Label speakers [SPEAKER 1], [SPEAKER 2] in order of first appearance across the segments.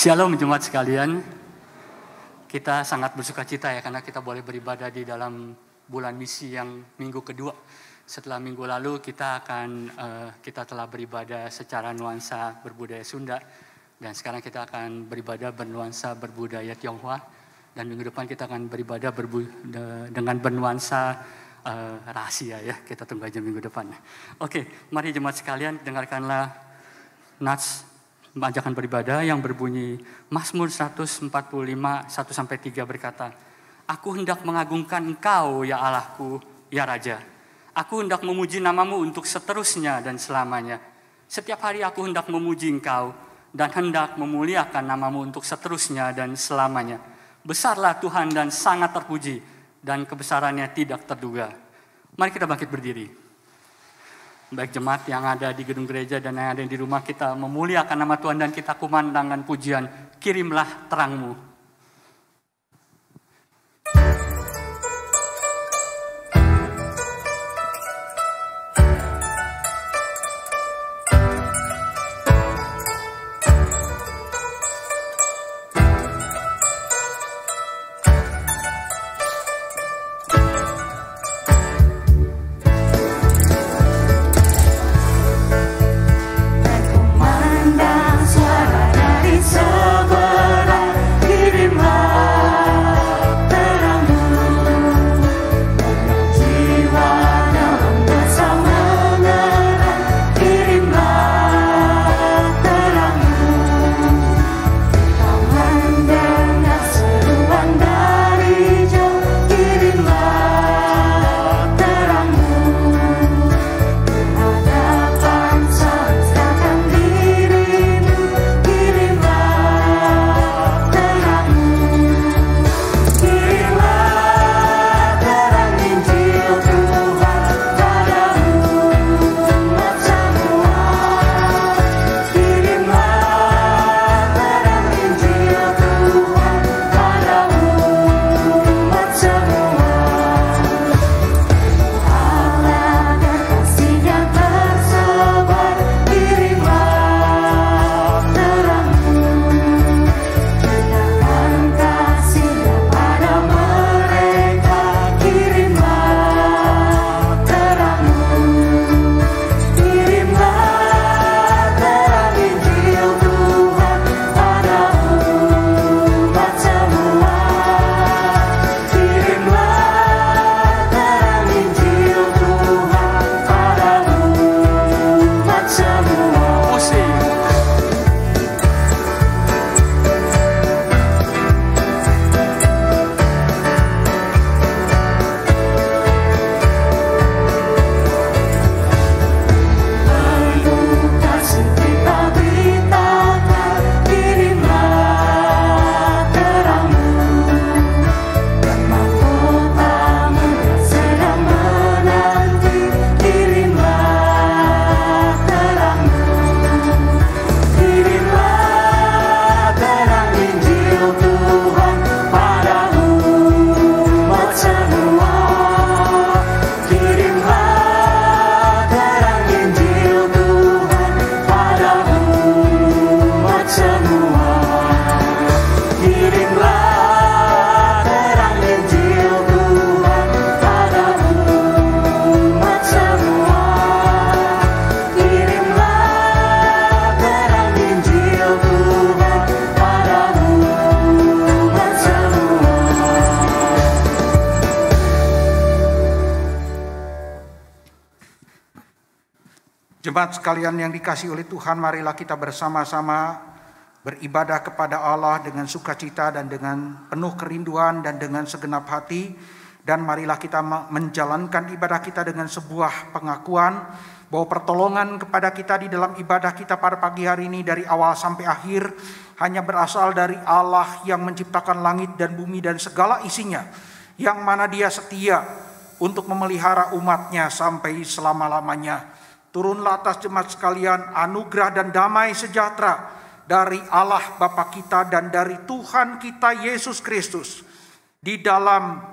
[SPEAKER 1] Shalom jemaat sekalian, kita sangat bersuka cita ya karena kita boleh beribadah di dalam bulan misi yang minggu kedua. Setelah minggu lalu kita telah beribadah secara nuansa berbudaya Sunda dan sekarang kita akan beribadah bernuansa berbudaya Tionghoa dan minggu depan kita akan beribadah dengan bernuansa rahasia ya. Kita tunggu aja minggu depan. Oke, mari jemaat sekalian dengarkanlah nats ajakan beribadah yang berbunyi Mazmur 145 1-3 berkata, Aku hendak mengagungkan Engkau ya Allahku, ya Raja. Aku hendak memuji namamu untuk seterusnya dan selamanya. Setiap hari aku hendak memuji Engkau dan hendak memuliakan namamu untuk seterusnya dan selamanya. Besarlah Tuhan dan sangat terpuji dan kebesarannya tidak terduga. Mari kita bangkit berdiri. Baik jemaat yang ada di gedung gereja dan yang ada di rumah, kita memuliakan nama Tuhan dan kita kumandangkan pujian, kirimlah terangmu.
[SPEAKER 2] Jemaat sekalian yang dikasihi oleh Tuhan, marilah kita bersama-sama beribadah kepada Allah dengan sukacita dan dengan penuh kerinduan dan dengan segenap hati. Dan marilah kita menjalankan ibadah kita dengan sebuah pengakuan bahwa pertolongan kepada kita di dalam ibadah kita pada pagi hari ini dari awal sampai akhir hanya berasal dari Allah yang menciptakan langit dan bumi dan segala isinya, yang mana Dia setia untuk memelihara umatnya sampai selama-lamanya. Turunlah atas jemaat sekalian anugerah dan damai sejahtera dari Allah Bapa kita dan dari Tuhan kita Yesus Kristus di dalam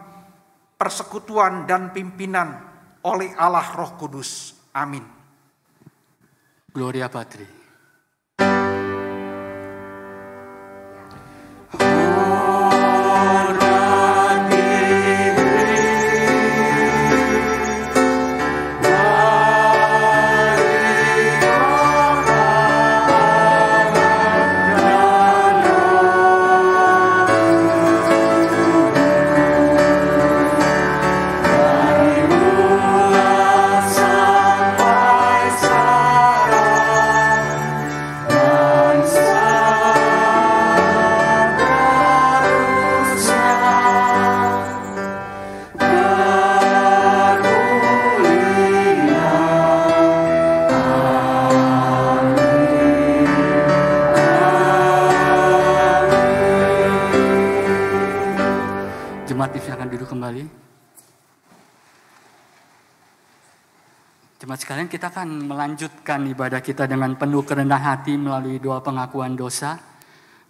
[SPEAKER 2] persekutuan dan pimpinan oleh Allah Roh Kudus. Amin.
[SPEAKER 1] Gloria Patri. Jemaat silakan duduk kembali. Jemaat sekalian, kita akan melanjutkan ibadah kita dengan penuh kerendahan hati melalui doa pengakuan dosa.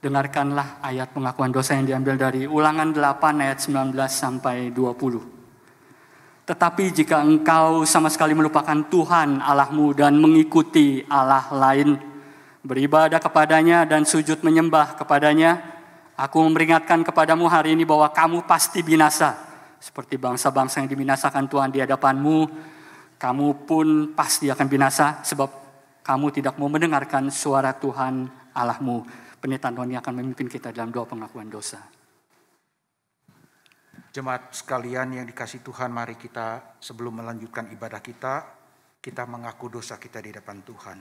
[SPEAKER 1] Dengarkanlah ayat pengakuan dosa yang diambil dari Ulangan 8 ayat 19 sampai 20. Tetapi jika engkau sama sekali melupakan Tuhan Allahmu dan mengikuti Allah lain, beribadah kepadanya dan sujud menyembah kepadanya, aku memperingatkan kepadamu hari ini bahwa kamu pasti binasa. Seperti bangsa-bangsa yang dibinasakan Tuhan di hadapanmu, kamu pun pasti akan binasa sebab kamu tidak mau mendengarkan suara Tuhan Allahmu. Pendeta Antoni akan memimpin kita dalam doa pengakuan dosa.
[SPEAKER 2] Jemaat sekalian yang dikasihi Tuhan, mari kita sebelum melanjutkan ibadah kita mengaku dosa kita di depan Tuhan.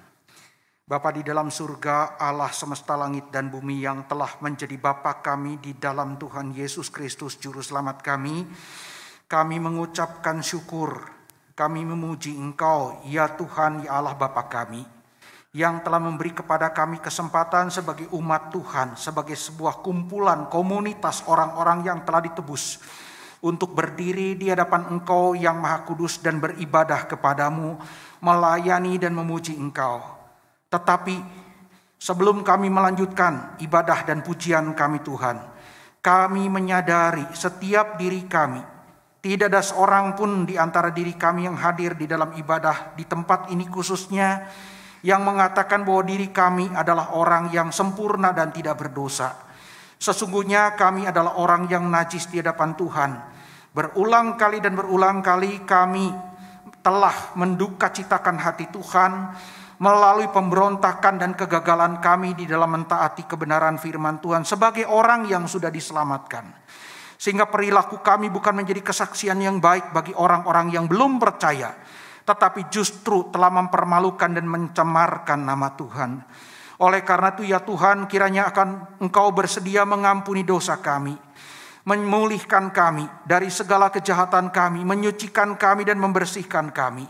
[SPEAKER 2] Bapa di dalam surga, Allah semesta langit dan bumi yang telah menjadi Bapa kami di dalam Tuhan Yesus Kristus Juru Selamat kami mengucapkan syukur, kami memuji Engkau, ya Tuhan, ya Allah Bapa kami, yang telah memberi kepada kami kesempatan sebagai umat Tuhan, sebagai sebuah kumpulan komunitas orang-orang yang telah ditebus, untuk berdiri di hadapan Engkau yang Maha Kudus dan beribadah kepadamu, melayani dan memuji Engkau. Tetapi sebelum kami melanjutkan ibadah dan pujian kami Tuhan, kami menyadari setiap diri kami, tidak ada seorang pun di antara diri kami yang hadir di dalam ibadah di tempat ini khususnya, yang mengatakan bahwa diri kami adalah orang yang sempurna dan tidak berdosa. Sesungguhnya kami adalah orang yang najis di hadapan Tuhan. Berulang kali dan berulang kali kami telah mendukacitakan hati Tuhan melalui pemberontakan dan kegagalan kami di dalam mentaati kebenaran firman Tuhan sebagai orang yang sudah diselamatkan. Sehingga perilaku kami bukan menjadi kesaksian yang baik bagi orang-orang yang belum percaya, tetapi justru telah mempermalukan dan mencemarkan nama Tuhan. Oleh karena itu ya Tuhan, kiranya akan Engkau bersedia mengampuni dosa kami, memulihkan kami dari segala kejahatan kami, menyucikan kami dan membersihkan kami.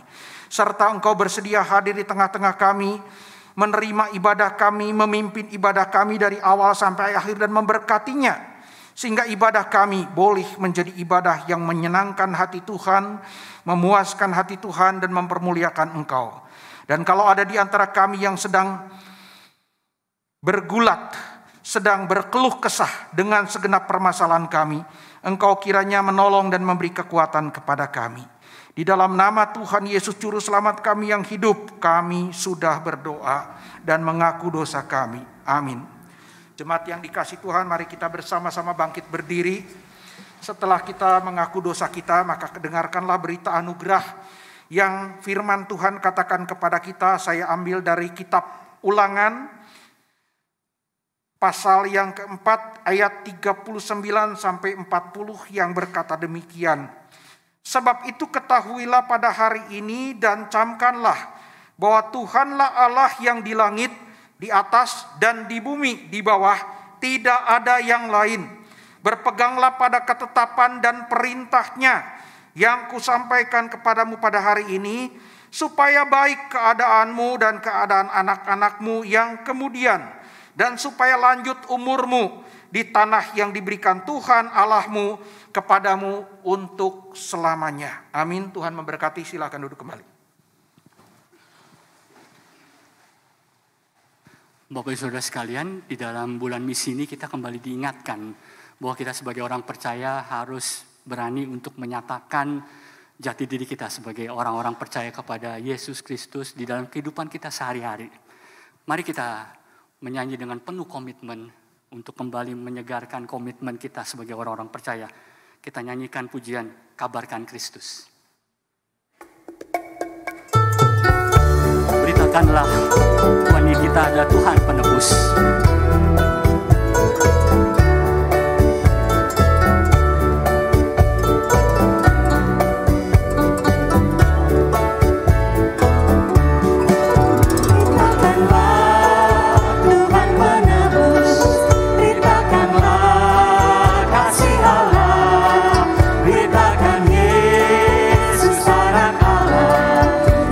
[SPEAKER 2] Serta Engkau bersedia hadir di tengah-tengah kami, menerima ibadah kami, memimpin ibadah kami dari awal sampai akhir dan memberkatinya. Sehingga ibadah kami boleh menjadi ibadah yang menyenangkan hati Tuhan, memuaskan hati Tuhan dan mempermuliakan Engkau. Dan kalau ada di antara kami yang sedang bergulat, sedang berkeluh kesah dengan segenap permasalahan kami, Engkau kiranya menolong dan memberi kekuatan kepada kami. Di dalam nama Tuhan Yesus Juru Selamat kami yang hidup, kami sudah berdoa dan mengaku dosa kami. Amin. Jemaat yang dikasihi Tuhan, mari kita bersama-sama bangkit berdiri. Setelah kita mengaku dosa kita, maka dengarkanlah berita anugerah yang firman Tuhan katakan kepada kita. Saya ambil dari kitab Ulangan, pasal yang keempat, ayat 39 sampai 40 yang berkata demikian. Sebab itu ketahuilah pada hari ini dan camkanlah bahwa Tuhanlah Allah yang di langit, di atas dan di bumi di bawah, tidak ada yang lain. Berpeganglah pada ketetapan dan perintahnya yang kusampaikan kepadamu pada hari ini, supaya baik keadaanmu dan keadaan anak-anakmu yang kemudian, dan supaya lanjut umurmu di tanah yang diberikan Tuhan Allahmu kepadamu untuk selamanya. Amin. Tuhan memberkati. Silakan duduk kembali.
[SPEAKER 1] Bapak Ibu Saudara sekalian, di dalam bulan misi ini kita kembali diingatkan bahwa kita sebagai orang percaya harus berani untuk menyatakan jati diri kita sebagai orang-orang percaya kepada Yesus Kristus di dalam kehidupan kita sehari-hari. Mari kita menyanyi dengan penuh komitmen untuk kembali menyegarkan komitmen kita sebagai orang-orang percaya. Kita nyanyikan pujian Kabarkan Kristus. Beritakanlah Tuhan kita adalah Tuhan penebus.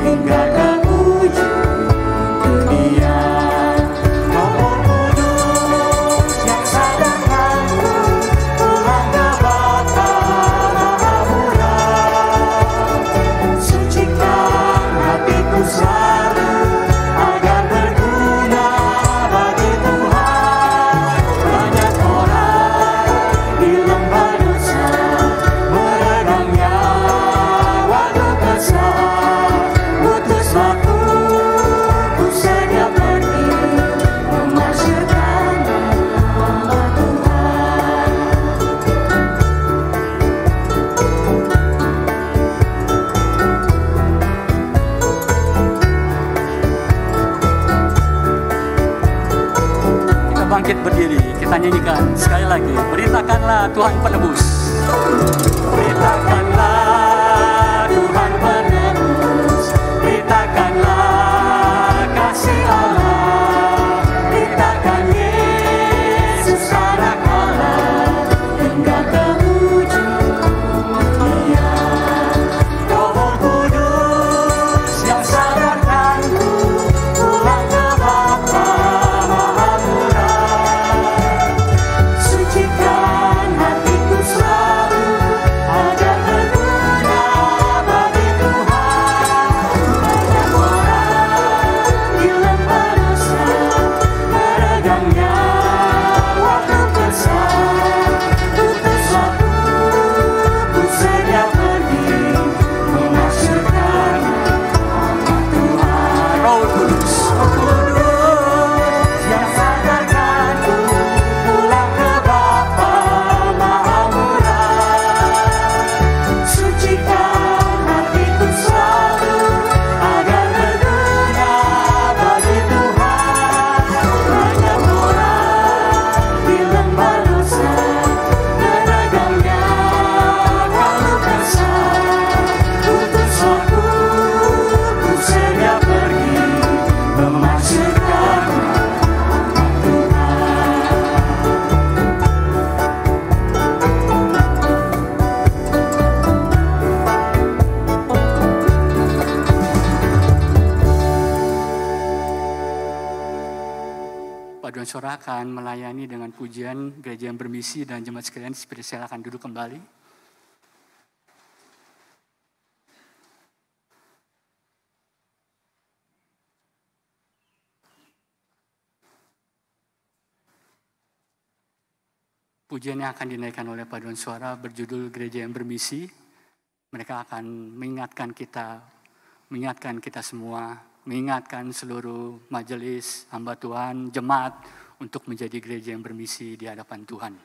[SPEAKER 3] Hingga ke ujung dunia, maupun
[SPEAKER 1] nyanyikan sekali lagi. Beritakanlah Tuhan penebus. Beritakanlah Tuhan penebus. Beritakanlah kasih Allah. Beritakan Yesus anak Allah hingga ke ujung dunia. Roh Kudus yang sadarkanku pulang ke Bapa Maha Murah. Sucikan hatiku selalu agar berguna bagi Tuhan. Banyak orang di lembah dosa meregangnya waktu besar. Putus aku, ku sedia pergi memasyurkan nama Tuhan. Roh Kudus, Roh Kudus yang sadarkanku pulang ke Bapa Maha Murah. Sucikan hatiku selalu agar berguna bagi Tuhan. Banyak orang di lembah dosa meregangnya kalau besar. Putus aku, ku sedia pergi memasyurkan nama Tuhan. Paduan suara akan melayani dengan pujian gereja yang bermisi dan jemaat sekalian silakan duduk kembali. Pujian yang akan dinaikkan oleh paduan suara berjudul Gereja yang Bermisi. Mereka akan mengingatkan kita semua, mengingatkan seluruh majelis, hamba Tuhan, jemaat untuk menjadi gereja yang bermisi di hadapan Tuhan.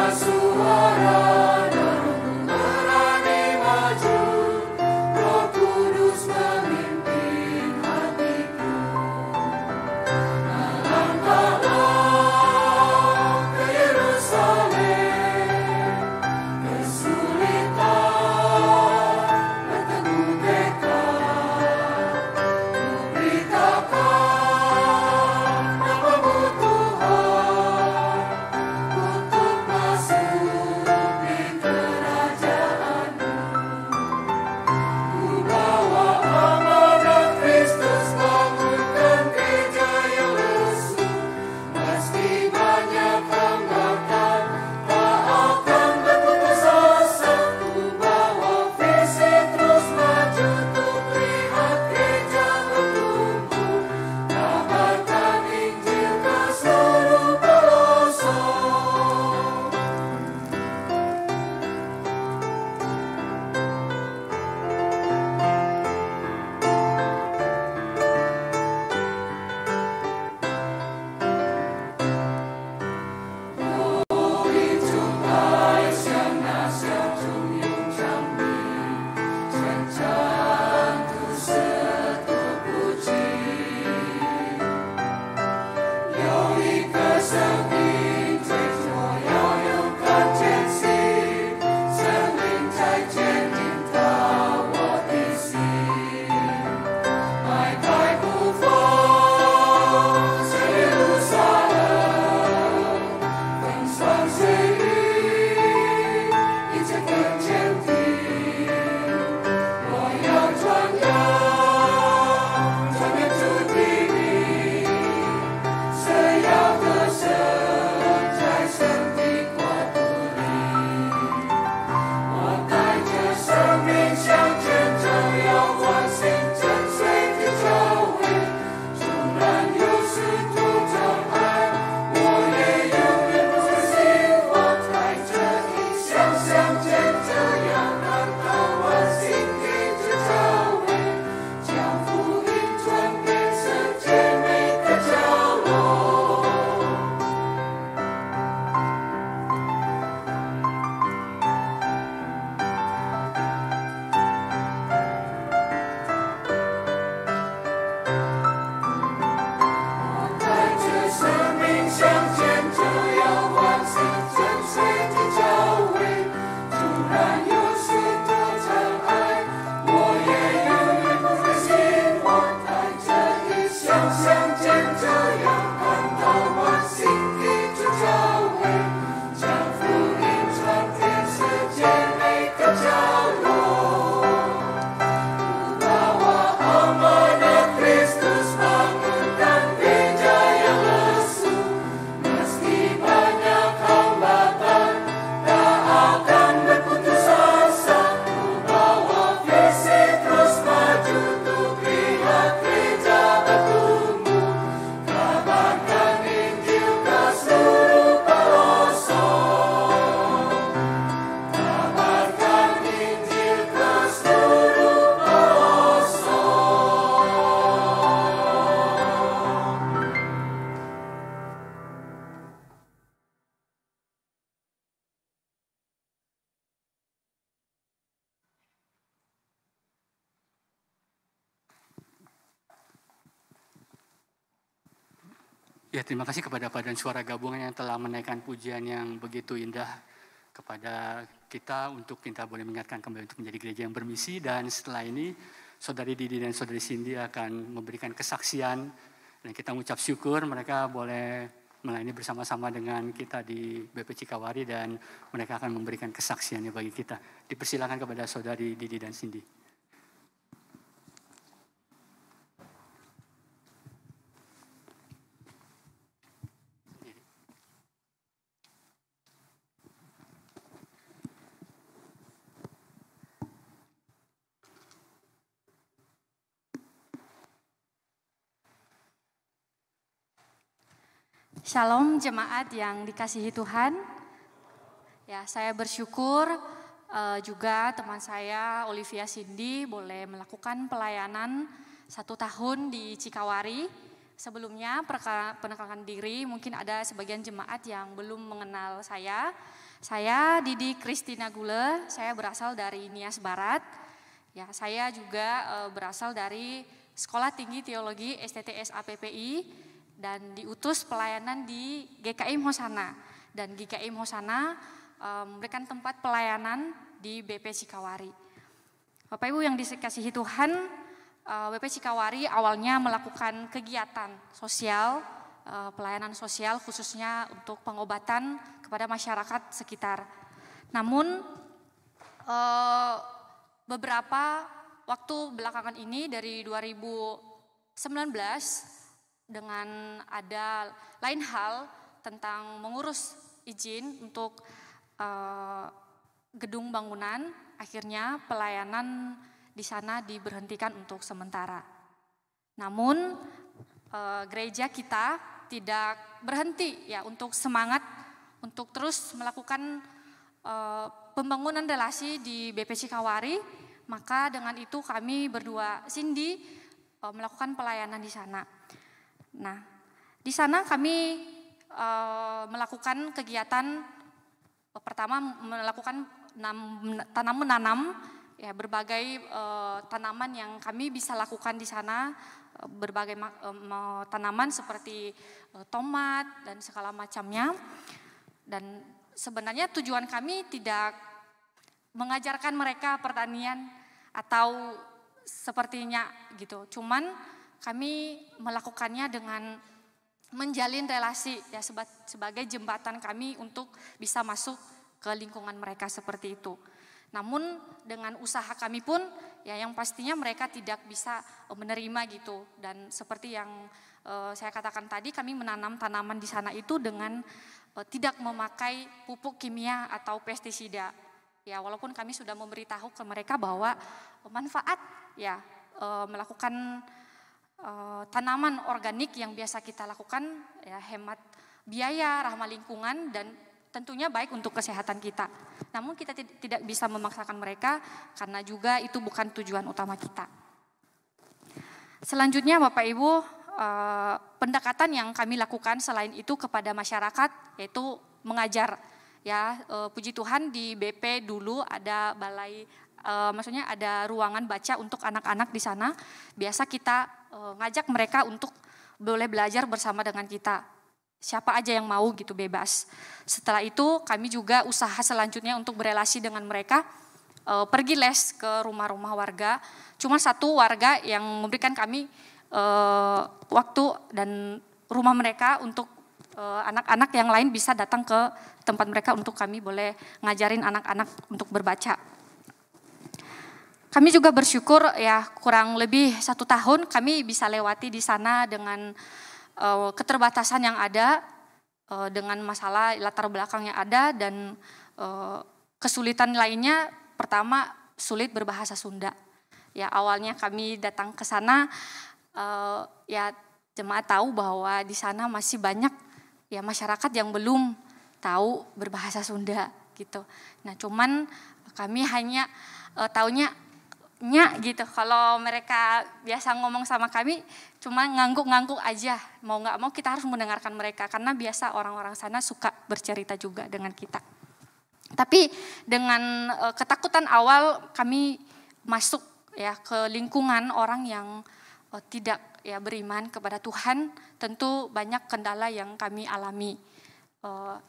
[SPEAKER 1] Masuk Ya, terima kasih kepada Paduan Suara Gabungan yang telah menaikkan pujian yang begitu indah kepada kita untuk kita boleh mengingatkan kembali untuk menjadi gereja yang bermisi. Dan setelah ini Saudari Didi dan Saudari Cindy akan memberikan kesaksian dan kita mengucap syukur mereka boleh melayani bersama-sama dengan kita di BP Cikawari dan mereka akan memberikan kesaksiannya bagi kita. Dipersilakan kepada Saudari Didi dan Cindy.
[SPEAKER 3] Shalom jemaat yang dikasihi Tuhan. Ya, saya bersyukur juga teman saya Olivia Cindy boleh melakukan pelayanan 1 tahun di Cikawari. Sebelumnya perkenalkan diri, mungkin ada sebagian jemaat yang belum mengenal saya. Saya Didi Christina Gule, saya berasal dari Nias Barat. Ya, saya juga berasal dari Sekolah Tinggi Teologi STTS APPI. Dan diutus pelayanan di GKIM Hosana. Dan GKIM Hosana memberikan tempat pelayanan di BP Cikawari. Bapak Ibu yang dikasihi Tuhan, BP Cikawari awalnya melakukan kegiatan sosial, pelayanan sosial khususnya untuk pengobatan kepada masyarakat sekitar. Namun beberapa waktu belakangan ini dari 2019 dengan ada lain hal tentang mengurus izin untuk gedung bangunan, akhirnya pelayanan di sana diberhentikan untuk sementara. Namun gereja kita tidak berhenti ya untuk semangat untuk terus melakukan pembangunan relasi di BP Cikawari. Maka dengan itu kami berdua Cindy melakukan pelayanan di sana. Nah, di sana kami melakukan kegiatan pertama melakukan tanam menanam ya berbagai tanaman yang kami bisa lakukan di sana, berbagai tanaman seperti tomat dan segala macamnya. Dan sebenarnya tujuan kami tidak mengajarkan mereka pertanian atau sepertinya gitu. Cuman kami melakukannya dengan menjalin relasi ya sebagai jembatan kami untuk bisa masuk ke lingkungan mereka seperti itu. Namun dengan usaha kami pun ya yang pastinya mereka tidak bisa menerima gitu. Dan seperti yang saya katakan tadi, kami menanam tanaman di sana itu dengan tidak memakai pupuk kimia atau pestisida. Ya walaupun kami sudah memberitahu ke mereka bahwa manfaat ya melakukan tanaman organik yang biasa kita lakukan ya hemat biaya, ramah lingkungan dan tentunya baik untuk kesehatan kita. Namun kita tidak bisa memaksakan mereka karena juga itu bukan tujuan utama kita. Selanjutnya Bapak Ibu, pendekatan yang kami lakukan selain itu kepada masyarakat yaitu mengajar. Ya, puji Tuhan di BP dulu ada balai, maksudnya ada ruangan baca untuk anak-anak di sana. Biasa kita ngajak mereka untuk boleh belajar bersama dengan kita. Siapa aja yang mau gitu bebas. Setelah itu kami juga usaha selanjutnya untuk berelasi dengan mereka, pergi les ke rumah-rumah warga. Cuma satu warga yang memberikan kami waktu dan rumah mereka untuk anak-anak yang lain bisa datang ke tempat mereka untuk kami boleh ngajarin anak-anak untuk berbaca. Kami juga bersyukur ya kurang lebih 1 tahun kami bisa lewati di sana dengan keterbatasan yang ada, dengan masalah latar belakang yang ada dan kesulitan lainnya. Pertama sulit berbahasa Sunda. Ya awalnya kami datang ke sana ya jemaat tahu bahwa di sana masih banyak ya masyarakat yang belum tahu berbahasa Sunda gitu. Nah cuman kami hanya taunya gitu. Kalau mereka biasa ngomong sama kami cuma ngangguk-ngangguk aja. Mau gak mau kita harus mendengarkan mereka. Karena biasa orang-orang sana suka bercerita juga dengan kita. Tapi dengan ketakutan awal kami masuk ya ke lingkungan orang yang tidak ya beriman kepada Tuhan, tentu banyak kendala yang kami alami.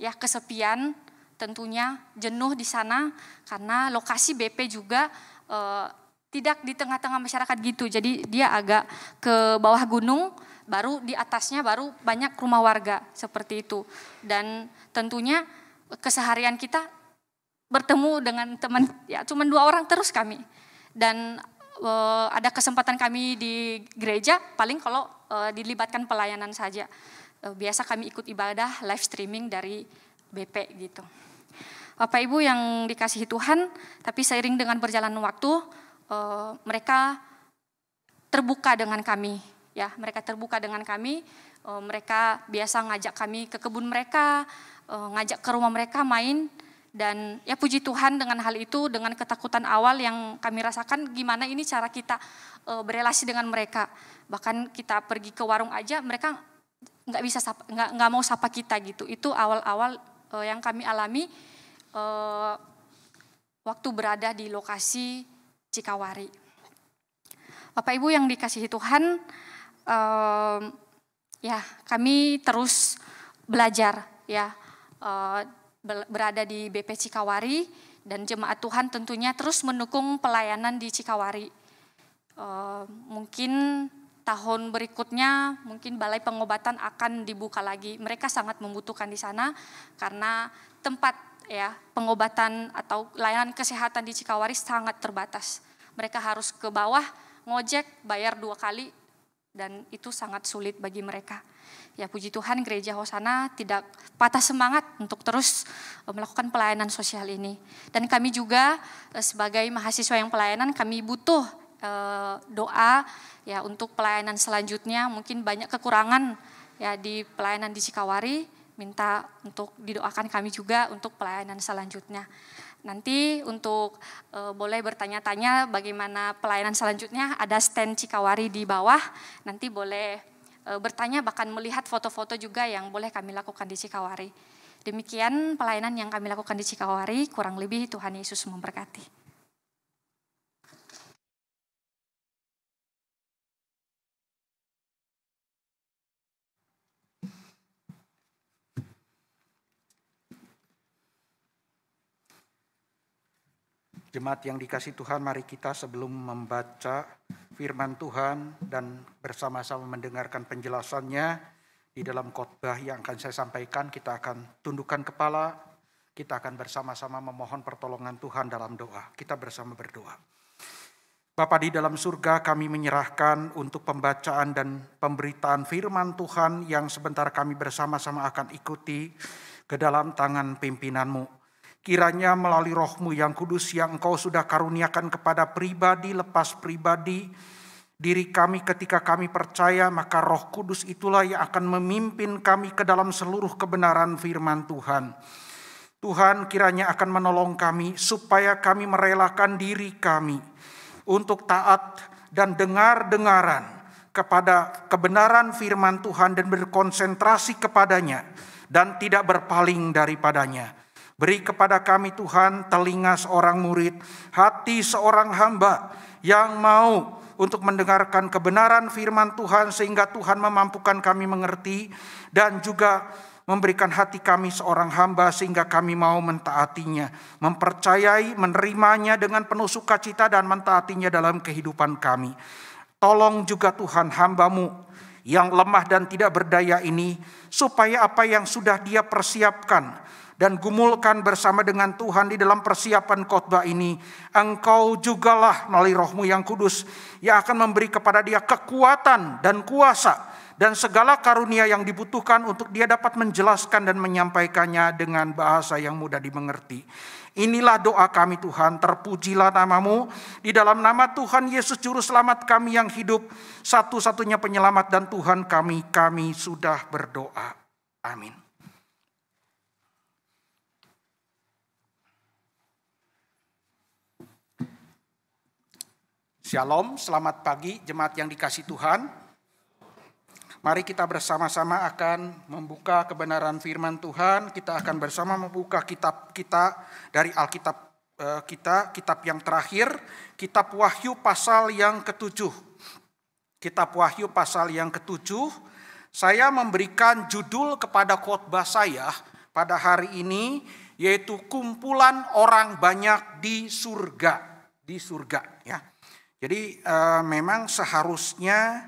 [SPEAKER 3] Ya kesepian, tentunya jenuh di sana karena lokasi BP juga tidak di tengah-tengah masyarakat gitu. Jadi dia agak ke bawah gunung, baru di atasnya baru banyak rumah warga seperti itu. Dan tentunya keseharian kita bertemu dengan teman, ya cuma 2 orang terus kami. Dan ada kesempatan kami di gereja, paling kalau dilibatkan pelayanan saja. Biasa kami ikut ibadah live streaming dari BP gitu. Bapak Ibu yang dikasihi Tuhan, tapi seiring dengan berjalan waktu, mereka terbuka dengan kami. Ya, mereka terbuka dengan kami. Mereka biasa ngajak kami ke kebun mereka, ngajak ke rumah mereka main. Dan ya puji Tuhan dengan hal itu, dengan ketakutan awal yang kami rasakan, gimana ini cara kita berelasi dengan mereka. Bahkan kita pergi ke warung aja, mereka nggak mau sapa kita gitu. Itu awal-awal yang kami alami waktu berada di lokasi Cikawari. Bapak Ibu yang dikasihi Tuhan, ya kami terus belajar ya. Berada di BP Cikawari, dan jemaat Tuhan tentunya terus mendukung pelayanan di Cikawari. Mungkin tahun berikutnya mungkin balai pengobatan akan dibuka lagi. Mereka sangat membutuhkan di sana karena tempat ya pengobatan atau layanan kesehatan di Cikawari sangat terbatas. Mereka harus ke bawah ngojek bayar 2 kali dan itu sangat sulit bagi mereka. Ya puji Tuhan Gereja Hosana tidak patah semangat untuk terus melakukan pelayanan sosial ini. Dan kami juga sebagai mahasiswa yang pelayanan, kami butuh doa ya untuk pelayanan selanjutnya. Mungkin banyak kekurangan ya di pelayanan di Cikawari, minta untuk didoakan kami juga untuk pelayanan selanjutnya. Nanti untuk boleh bertanya-tanya bagaimana pelayanan selanjutnya, ada stand Cikawari di bawah, nanti boleh bertanya, bahkan melihat foto-foto juga yang boleh kami lakukan di Cikawari. Demikian pelayanan yang kami lakukan di Cikawari, kurang lebih Tuhan Yesus memberkati.
[SPEAKER 2] Jemaat yang dikasihi Tuhan, mari kita sebelum membaca firman Tuhan dan bersama-sama mendengarkan penjelasannya di dalam khotbah yang akan saya sampaikan, kita akan tundukkan kepala, kita akan bersama-sama memohon pertolongan Tuhan dalam doa. Kita bersama berdoa. Bapa di dalam surga, kami menyerahkan untuk pembacaan dan pemberitaan firman Tuhan yang sebentar kami bersama-sama akan ikuti ke dalam tangan pimpinan-Mu. Kiranya melalui Roh-Mu yang kudus yang Engkau sudah karuniakan kepada pribadi lepas pribadi diri kami ketika kami percaya, maka Roh Kudus itulah yang akan memimpin kami ke dalam seluruh kebenaran firman Tuhan. Tuhan kiranya akan menolong kami supaya kami merelakan diri kami untuk taat dan dengar-dengaran kepada kebenaran firman Tuhan dan berkonsentrasi kepadanya dan tidak berpaling daripadanya. Beri kepada kami Tuhan telinga seorang murid, hati seorang hamba yang mau untuk mendengarkan kebenaran firman Tuhan sehingga Tuhan memampukan kami mengerti, dan juga memberikan hati kami seorang hamba sehingga kami mau mentaatinya, mempercayai, menerimanya dengan penuh sukacita dan mentaatinya dalam kehidupan kami. Tolong juga Tuhan hamba-Mu yang lemah dan tidak berdaya ini, supaya apa yang sudah dia persiapkan dan gumulkan bersama dengan Tuhan di dalam persiapan khotbah ini, Engkau jugalah melalui Roh-Mu yang kudus yang akan memberi kepada dia kekuatan dan kuasa dan segala karunia yang dibutuhkan untuk dia dapat menjelaskan dan menyampaikannya dengan bahasa yang mudah dimengerti. Inilah doa kami Tuhan, terpujilah nama-Mu, di dalam nama Tuhan Yesus Juru Selamat kami yang hidup, satu-satunya penyelamat dan Tuhan kami sudah berdoa. Amin. Shalom, selamat pagi jemaat yang dikasihi Tuhan. Mari kita bersama-sama akan membuka kebenaran firman Tuhan. Kita akan bersama membuka kitab kita dari Alkitab kita, kitab yang terakhir, kitab Wahyu pasal yang ke-7. Kitab Wahyu pasal yang ke-7, saya memberikan judul kepada khotbah saya pada hari ini, yaitu kumpulan orang banyak di surga. Di surga, ya. Jadi memang seharusnya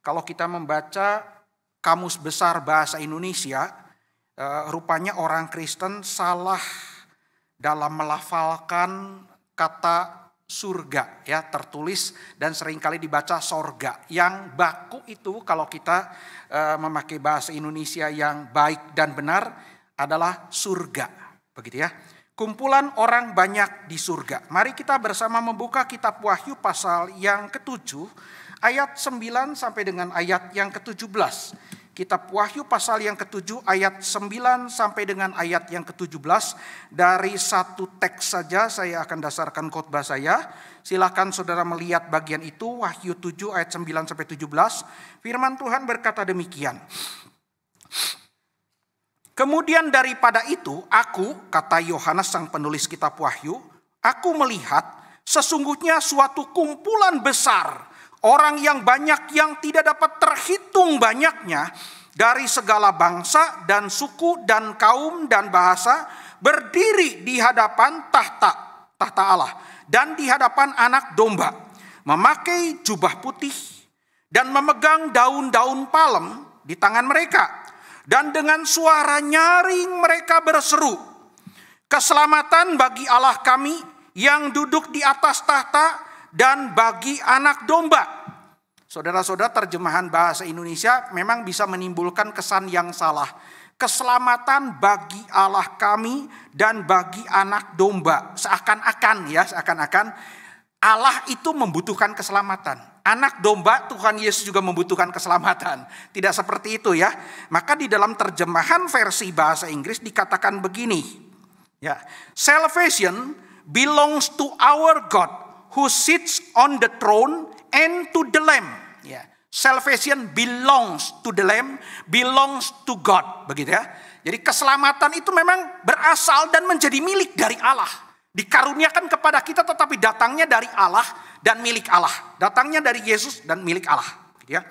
[SPEAKER 2] kalau kita membaca Kamus Besar Bahasa Indonesia, rupanya orang Kristen salah dalam melafalkan kata surga, ya, tertulis dan seringkali dibaca sorga. Yang baku itu kalau kita memakai bahasa Indonesia yang baik dan benar adalah surga, begitu ya. Kumpulan orang banyak di surga. Mari kita bersama membuka kitab Wahyu pasal yang ke-7 ayat 9 sampai dengan ayat yang ke-17. Kitab Wahyu pasal yang ke-7 ayat 9 sampai dengan ayat yang ke-17. Dari satu teks saja saya akan dasarkan khotbah saya. Silakan saudara melihat bagian itu, Wahyu 7 ayat 9 sampai 17. Firman Tuhan berkata demikian. Kemudian daripada itu, aku, kata Yohanes sang penulis kitab Wahyu, aku melihat sesungguhnya suatu kumpulan besar, orang yang banyak yang tidak dapat terhitung banyaknya, dari segala bangsa dan suku dan kaum dan bahasa, berdiri di hadapan tahta Allah dan di hadapan Anak Domba, memakai jubah putih dan memegang daun-daun palem di tangan mereka. Dan dengan suara nyaring mereka berseru, keselamatan bagi Allah kami yang duduk di atas tahta dan bagi Anak Domba. Saudara-saudara, terjemahan bahasa Indonesia memang bisa menimbulkan kesan yang salah. Keselamatan bagi Allah kami dan bagi Anak Domba. Seakan-akan Allah itu membutuhkan keselamatan. Anak domba, Tuhan Yesus juga membutuhkan keselamatan. Tidak seperti itu, ya. Maka di dalam terjemahan versi bahasa Inggris dikatakan begini. Ya, salvation belongs to our God who sits on the throne and to the Lamb. Ya, salvation belongs to the Lamb, belongs to God, begitu ya. Jadi keselamatan itu memang berasal dan menjadi milik dari Allah. Dikaruniakan kepada kita tetapi datangnya dari Allah dan milik Allah. Datangnya dari Yesus dan milik Allah. Ya.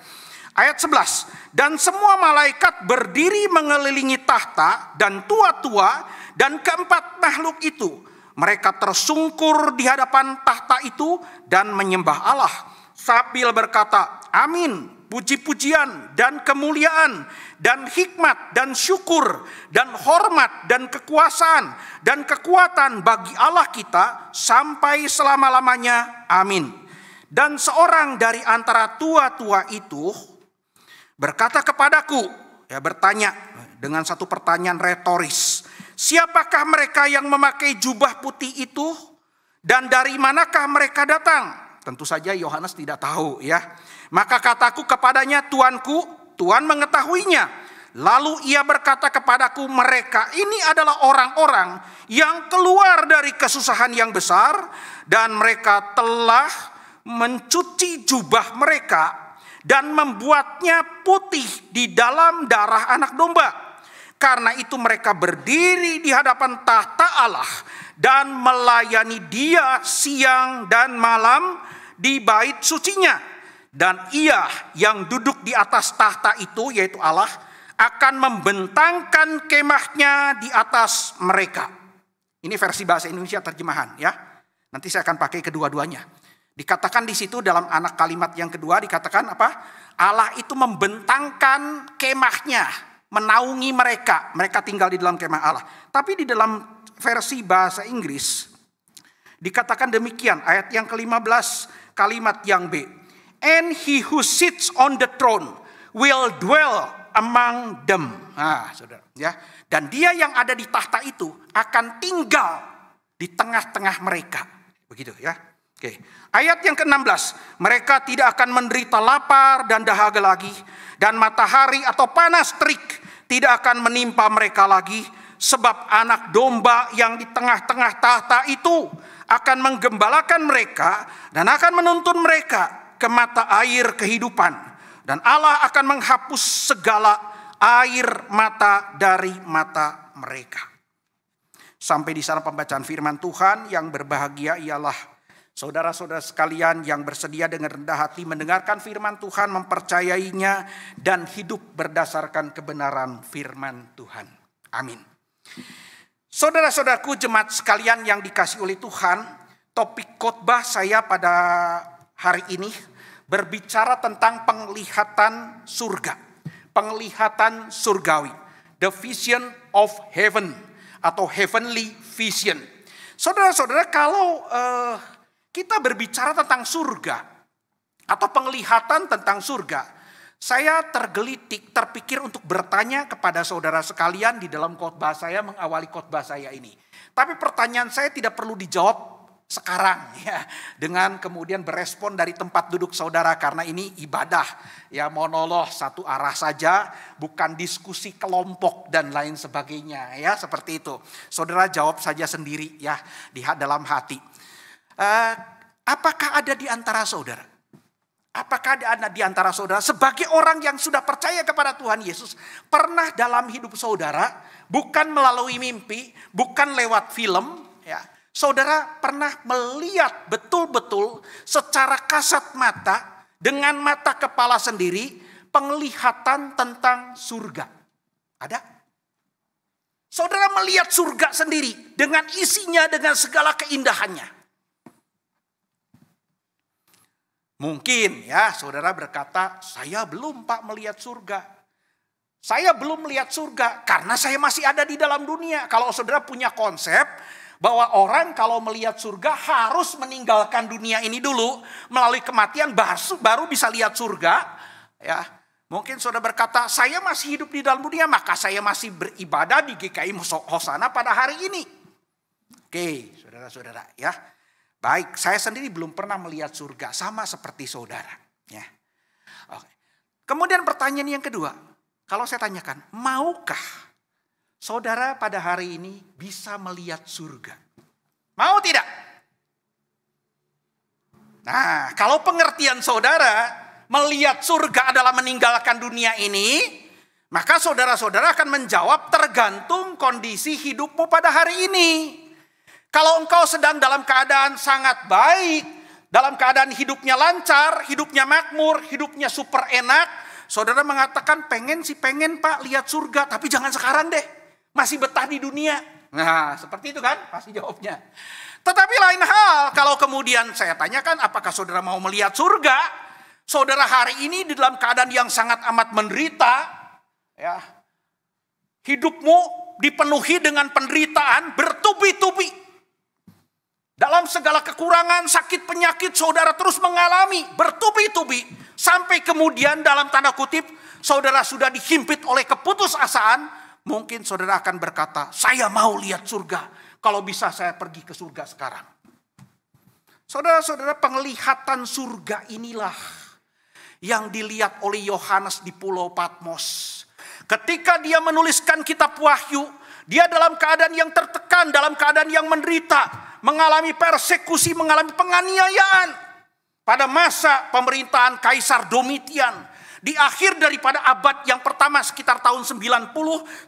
[SPEAKER 2] Ayat 11. Dan semua malaikat berdiri mengelilingi tahta dan tua-tua dan keempat makhluk itu. Mereka tersungkur di hadapan tahta itu dan menyembah Allah. Sambil berkata, amin. Puji-pujian dan kemuliaan dan hikmat dan syukur dan hormat dan kekuasaan dan kekuatan bagi Allah kita sampai selama-lamanya. Amin. Dan seorang dari antara tua-tua itu berkata kepadaku, ya, bertanya dengan satu pertanyaan retoris, siapakah mereka yang memakai jubah putih itu dan dari manakah mereka datang? Tentu saja Yohanes tidak tahu, ya. Maka kataku kepadanya, Tuanku, Tuhan mengetahuinya. Lalu ia berkata kepadaku, mereka ini adalah orang-orang yang keluar dari kesusahan yang besar dan mereka telah mencuci jubah mereka dan membuatnya putih di dalam darah Anak Domba. Karena itu mereka berdiri di hadapan tahta Allah dan melayani Dia siang dan malam di bait sucinya. Dan ia yang duduk di atas tahta itu, yaitu Allah, akan membentangkan kemahnya di atas mereka. Ini versi bahasa Indonesia terjemahan, ya. Nanti saya akan pakai kedua-duanya. Dikatakan di situ dalam anak kalimat yang kedua dikatakan apa? Allah itu membentangkan kemahnya, menaungi mereka. Mereka tinggal di dalam kemah Allah. Tapi di dalam versi bahasa Inggris dikatakan demikian, ayat yang ke-15, kalimat yang B. And he who sits on the throne will dwell among them. Nah, saudara, ya. Dan dia yang ada di tahta itu akan tinggal di tengah-tengah mereka. Begitu, ya. Oke. Ayat yang ke-16. Mereka tidak akan menderita lapar dan dahaga lagi. Dan matahari atau panas terik tidak akan menimpa mereka lagi. Sebab Anak Domba yang di tengah-tengah tahta itu akan menggembalakan mereka dan akan menuntun mereka ke mata air kehidupan. Dan Allah akan menghapus segala air mata dari mata mereka. Sampai di sana pembacaan firman Tuhan. Yang berbahagia ialah Saudara-saudara sekalian yang bersedia dengan rendah hati mendengarkan firman Tuhan, mempercayainya, dan hidup berdasarkan kebenaran firman Tuhan. Amin. Saudara-saudaraku jemaat sekalian yang dikasihi oleh Tuhan, topik khotbah saya pada hari ini berbicara tentang penglihatan surga. Penglihatan surgawi. The vision of heaven atau heavenly vision. Saudara-saudara, kalau kita berbicara tentang surga atau penglihatan tentang surga, saya tergelitik, terpikir untuk bertanya kepada saudara sekalian di dalam khotbah saya, mengawali khotbah saya ini. Tapi pertanyaan saya tidak perlu dijawab sekarang ya, dengan kemudian berespon dari tempat duduk saudara, karena ini ibadah ya, monolog satu arah saja, bukan diskusi kelompok dan lain sebagainya ya, seperti itu. Saudara jawab saja sendiri ya di dalam hati. Apakah ada di antara saudara? Apakah ada di antara saudara sebagai orang yang sudah percaya kepada Tuhan Yesus, pernah dalam hidup saudara, bukan melalui mimpi, bukan lewat film ya, saudara pernah melihat betul-betul secara kasat mata, dengan mata kepala sendiri, penglihatan tentang surga? Ada? Saudara melihat surga sendiri dengan isinya, dengan segala keindahannya. Mungkin ya saudara berkata, saya belum Pak melihat surga. Saya belum melihat surga karena saya masih ada di dalam dunia. Kalau saudara punya konsep bahwa orang kalau melihat surga harus meninggalkan dunia ini dulu, melalui kematian baru bisa lihat surga. Ya, mungkin saudara berkata, saya masih hidup di dalam dunia, maka saya masih beribadah di GKI Hosana pada hari ini. Oke, saudara-saudara ya. Baik, saya sendiri belum pernah melihat surga, sama seperti saudara. Ya. Oke. Kemudian pertanyaan yang kedua, kalau saya tanyakan, maukah saudara pada hari ini bisa melihat surga? Mau tidak? Nah, kalau pengertian saudara melihat surga adalah meninggalkan dunia ini, maka saudara-saudara akan menjawab tergantung kondisi hidupmu pada hari ini. Kalau engkau sedang dalam keadaan sangat baik, dalam keadaan hidupnya lancar, hidupnya makmur, hidupnya super enak, saudara mengatakan pengen Pak lihat surga, tapi jangan sekarang deh, masih betah di dunia. Nah seperti itu kan pasti jawabnya. Tetapi lain hal kalau kemudian saya tanyakan apakah saudara mau melihat surga, saudara hari ini di dalam keadaan yang sangat amat menderita, ya, hidupmu dipenuhi dengan penderitaan bertubi-tubi. Dalam segala kekurangan, sakit, penyakit, saudara terus mengalami bertubi-tubi. Sampai kemudian dalam tanda kutip, saudara sudah dihimpit oleh keputusasaan. Mungkin saudara akan berkata, saya mau lihat surga. Kalau bisa saya pergi ke surga sekarang. Saudara-saudara, penglihatan surga inilah yang dilihat oleh Yohanes di Pulau Patmos. Ketika dia menuliskan kitab Wahyu, dia dalam keadaan yang tertekan, dalam keadaan yang menderita, mengalami persekusi, mengalami penganiayaan pada masa pemerintahan Kaisar Domitian. Di akhir daripada abad yang pertama sekitar tahun 90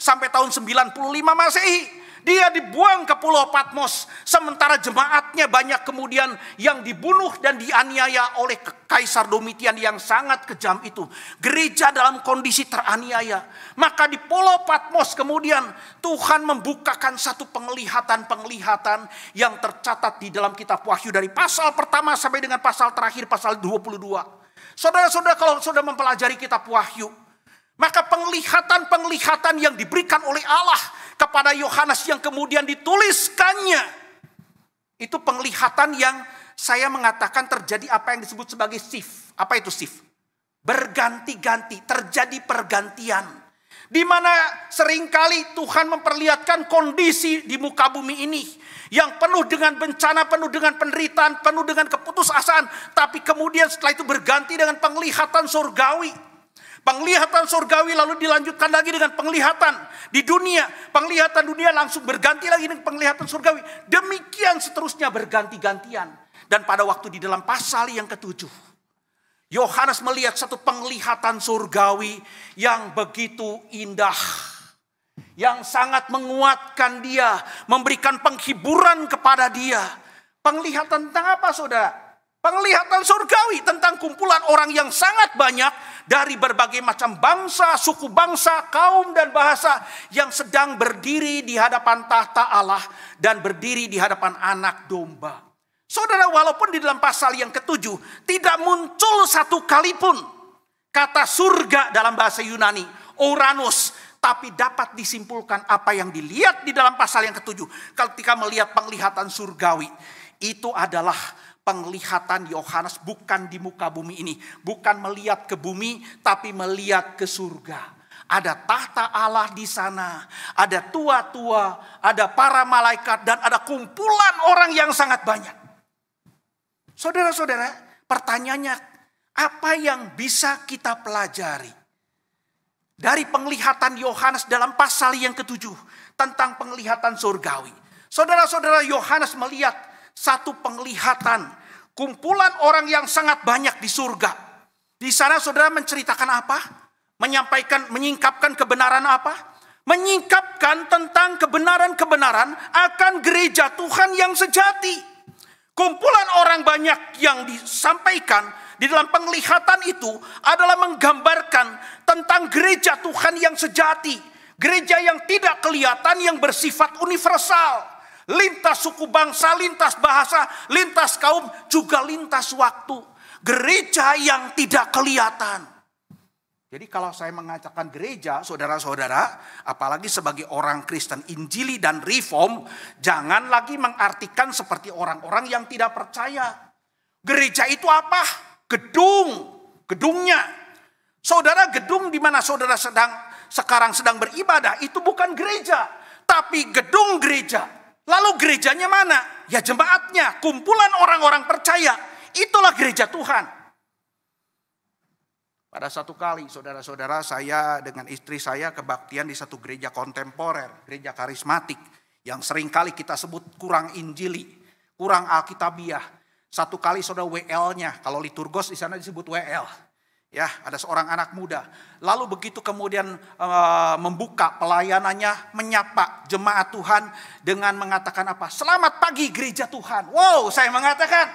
[SPEAKER 2] sampai tahun 95 Masehi. Dia dibuang ke Pulau Patmos. Sementara jemaatnya banyak kemudian yang dibunuh dan dianiaya oleh Kaisar Domitian yang sangat kejam itu. Gereja dalam kondisi teraniaya. Maka di Pulau Patmos kemudian Tuhan membukakan satu penglihatan-penglihatan yang tercatat di dalam kitab Wahyu dari pasal pertama sampai dengan pasal terakhir, pasal 22. Saudara-saudara, kalau saudara mempelajari kitab Wahyu, maka penglihatan-penglihatan yang diberikan oleh Allah kepada Yohanes yang kemudian dituliskannya, itu penglihatan yang saya mengatakan terjadi apa yang disebut sebagai shift. Apa itu shift? Berganti-ganti, terjadi pergantian. Di mana seringkali Tuhan memperlihatkan kondisi di muka bumi ini yang penuh dengan bencana, penuh dengan penderitaan, penuh dengan keputusasaan. Tapi kemudian setelah itu berganti dengan penglihatan surgawi. Penglihatan surgawi lalu dilanjutkan lagi dengan penglihatan di dunia. Penglihatan dunia langsung berganti lagi dengan penglihatan surgawi. Demikian seterusnya berganti-gantian. Dan pada waktu di dalam pasal yang ke-7, Yohanes melihat satu penglihatan surgawi yang begitu indah. Yang sangat menguatkan dia, memberikan penghiburan kepada dia. Penglihatan tentang apa, saudara? Penglihatan surgawi tentang kumpulan orang yang sangat banyak dari berbagai macam bangsa, suku bangsa, kaum dan bahasa yang sedang berdiri di hadapan tahta Allah dan berdiri di hadapan anak domba. Saudara, walaupun di dalam pasal yang ke-7 tidak muncul satu kali pun kata surga dalam bahasa Yunani, Uranus, tapi dapat disimpulkan apa yang dilihat di dalam pasal yang ke-7 ketika melihat penglihatan surgawi. Itu adalah penglihatan Yohanes bukan di muka bumi ini. Bukan melihat ke bumi, tapi melihat ke surga. Ada tahta Allah di sana. Ada tua-tua, ada para malaikat, dan ada kumpulan orang yang sangat banyak. Saudara-saudara, pertanyaannya, apa yang bisa kita pelajari dari penglihatan Yohanes dalam pasal yang ke-7 tentang penglihatan surgawi? Saudara-saudara, Yohanes melihat satu penglihatan kumpulan orang yang sangat banyak di surga. Di sana saudara menceritakan apa? Menyingkapkan kebenaran apa? Menyingkapkan tentang kebenaran-kebenaran akan gereja Tuhan yang sejati. Kumpulan orang banyak yang disampaikan di dalam penglihatan itu adalah menggambarkan tentang gereja Tuhan yang sejati. Gereja yang tidak kelihatan, yang bersifat universal. Lintas suku bangsa, lintas bahasa, lintas kaum, juga lintas waktu. Gereja yang tidak kelihatan. Jadi kalau saya mengatakan gereja, saudara-saudara, apalagi sebagai orang Kristen Injili dan Reform, jangan lagi mengartikan seperti orang-orang yang tidak percaya. Gereja itu apa? Gedungnya. Saudara, gedung di mana saudara sekarang sedang beribadah, itu bukan gereja, tapi gedung gereja. Lalu gerejanya mana? Ya jemaatnya, kumpulan orang-orang percaya. Itulah gereja Tuhan. Pada satu kali, saudara-saudara, saya dengan istri saya kebaktian di satu gereja kontemporer, gereja karismatik, yang seringkali kita sebut kurang injili, kurang alkitabiah. Satu kali saudara WL-nya, kalau liturgos di sana disebut WL. Ya, ada seorang anak muda. Lalu begitu kemudian membuka pelayanannya, menyapa jemaat Tuhan dengan mengatakan apa? Selamat pagi gereja Tuhan. Wow, saya mengatakan,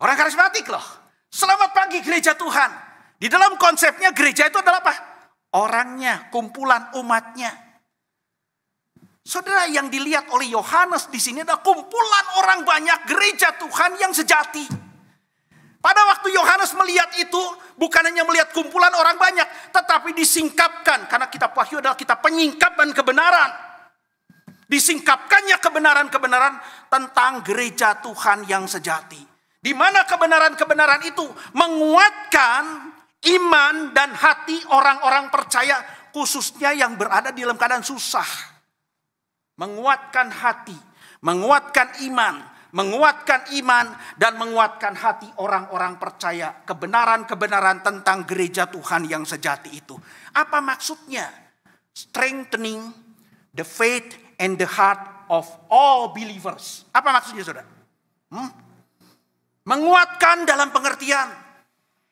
[SPEAKER 2] orang karismatik loh. Selamat pagi gereja Tuhan. Di dalam konsepnya gereja itu adalah apa? Orangnya, kumpulan umatnya. Saudara, yang dilihat oleh Yohanes di sini adalah kumpulan orang banyak gereja Tuhan yang sejati. Pada waktu Yohanes melihat itu, bukan hanya melihat kumpulan orang banyak, tetapi disingkapkan. Karena kitab Wahyu adalah kitab penyingkapan kebenaran. Disingkapkannya kebenaran-kebenaran tentang gereja Tuhan yang sejati. Di mana kebenaran-kebenaran itu menguatkan iman dan hati orang-orang percaya, khususnya yang berada di dalam keadaan susah. Menguatkan hati, menguatkan iman, dan menguatkan hati orang-orang percaya. Kebenaran-kebenaran tentang gereja Tuhan yang sejati itu. Apa maksudnya? Strengthening the faith and the heart of all believers. Apa maksudnya, saudara? Menguatkan dalam pengertian.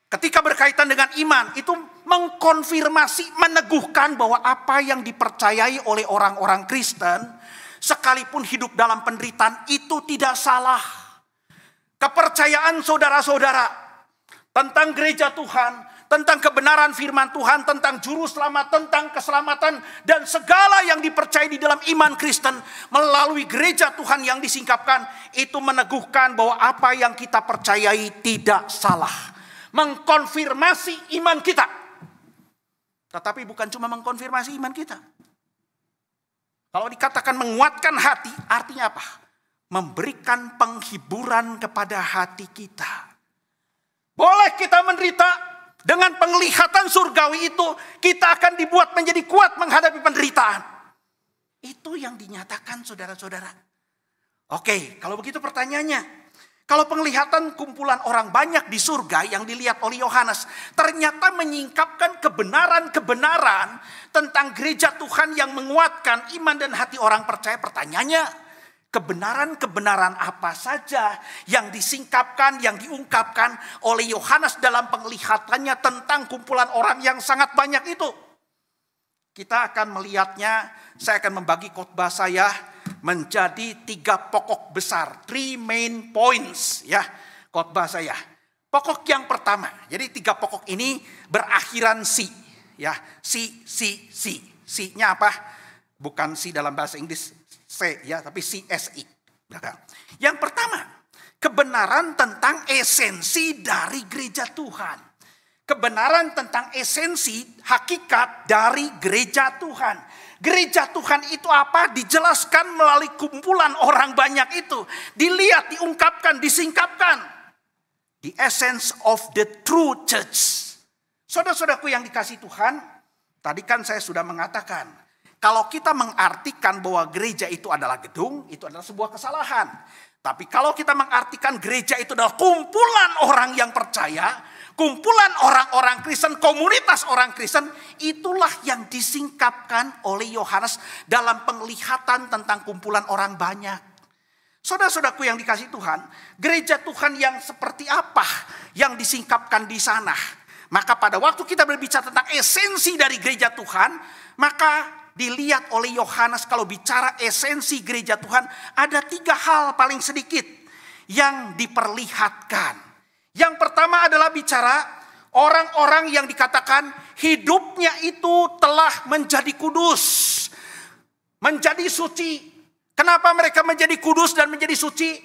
[SPEAKER 2] Ketika berkaitan dengan iman, itu mengkonfirmasi, meneguhkan bahwa apa yang dipercayai oleh orang-orang Kristen, sekalipun hidup dalam penderitaan, itu tidak salah. Kepercayaan saudara-saudara tentang gereja Tuhan, tentang kebenaran firman Tuhan, tentang juru selamat, tentang keselamatan, dan segala yang dipercayai di dalam iman Kristen melalui gereja Tuhan yang disingkapkan, itu meneguhkan bahwa apa yang kita percayai tidak salah. Mengkonfirmasi iman kita. Tetapi bukan cuma mengkonfirmasi iman kita. Kalau dikatakan menguatkan hati, artinya apa? Memberikan penghiburan kepada hati kita. Boleh kita menderita, dengan penglihatan surgawi itu, kita akan dibuat menjadi kuat menghadapi penderitaan. Itu yang dinyatakan saudara-saudara. Oke, kalau begitu pertanyaannya, kalau penglihatan kumpulan orang banyak di surga yang dilihat oleh Yohanes ternyata menyingkapkan kebenaran-kebenaran tentang gereja Tuhan yang menguatkan iman dan hati orang percaya. Pertanyaannya, kebenaran-kebenaran apa saja yang disingkapkan, yang diungkapkan oleh Yohanes dalam penglihatannya tentang kumpulan orang yang sangat banyak itu? Kita akan melihatnya, saya akan membagi khotbah saya menjadi 3 pokok besar, 3 main points ya khotbah saya. Pokok yang pertama, jadi 3 pokok ini berakhiran si, ya si. Si-nya apa? Bukan si dalam bahasa Inggris C ya, tapi CSI. Yang pertama, kebenaran tentang esensi dari gereja Tuhan. Kebenaran tentang esensi hakikat dari gereja Tuhan. Gereja Tuhan itu apa? Dijelaskan melalui kumpulan orang banyak itu. Dilihat, diungkapkan, disingkapkan. The essence of the true church. Saudara-saudaraku yang dikasihi Tuhan, tadi kan saya sudah mengatakan, kalau kita mengartikan bahwa gereja itu adalah gedung, itu adalah sebuah kesalahan. Tapi kalau kita mengartikan gereja itu adalah kumpulan orang yang percaya, kumpulan orang-orang Kristen, komunitas orang Kristen, itulah yang disingkapkan oleh Yohanes dalam penglihatan tentang kumpulan orang banyak. Saudara-saudaraku yang dikasihi Tuhan, gereja Tuhan yang seperti apa yang disingkapkan di sana? Maka pada waktu kita berbicara tentang esensi dari gereja Tuhan, maka dilihat oleh Yohanes kalau bicara esensi gereja Tuhan, ada 3 hal paling sedikit yang diperlihatkan. Yang pertama adalah bicara orang-orang yang dikatakan hidupnya itu telah menjadi kudus, menjadi suci. Kenapa mereka menjadi kudus dan menjadi suci?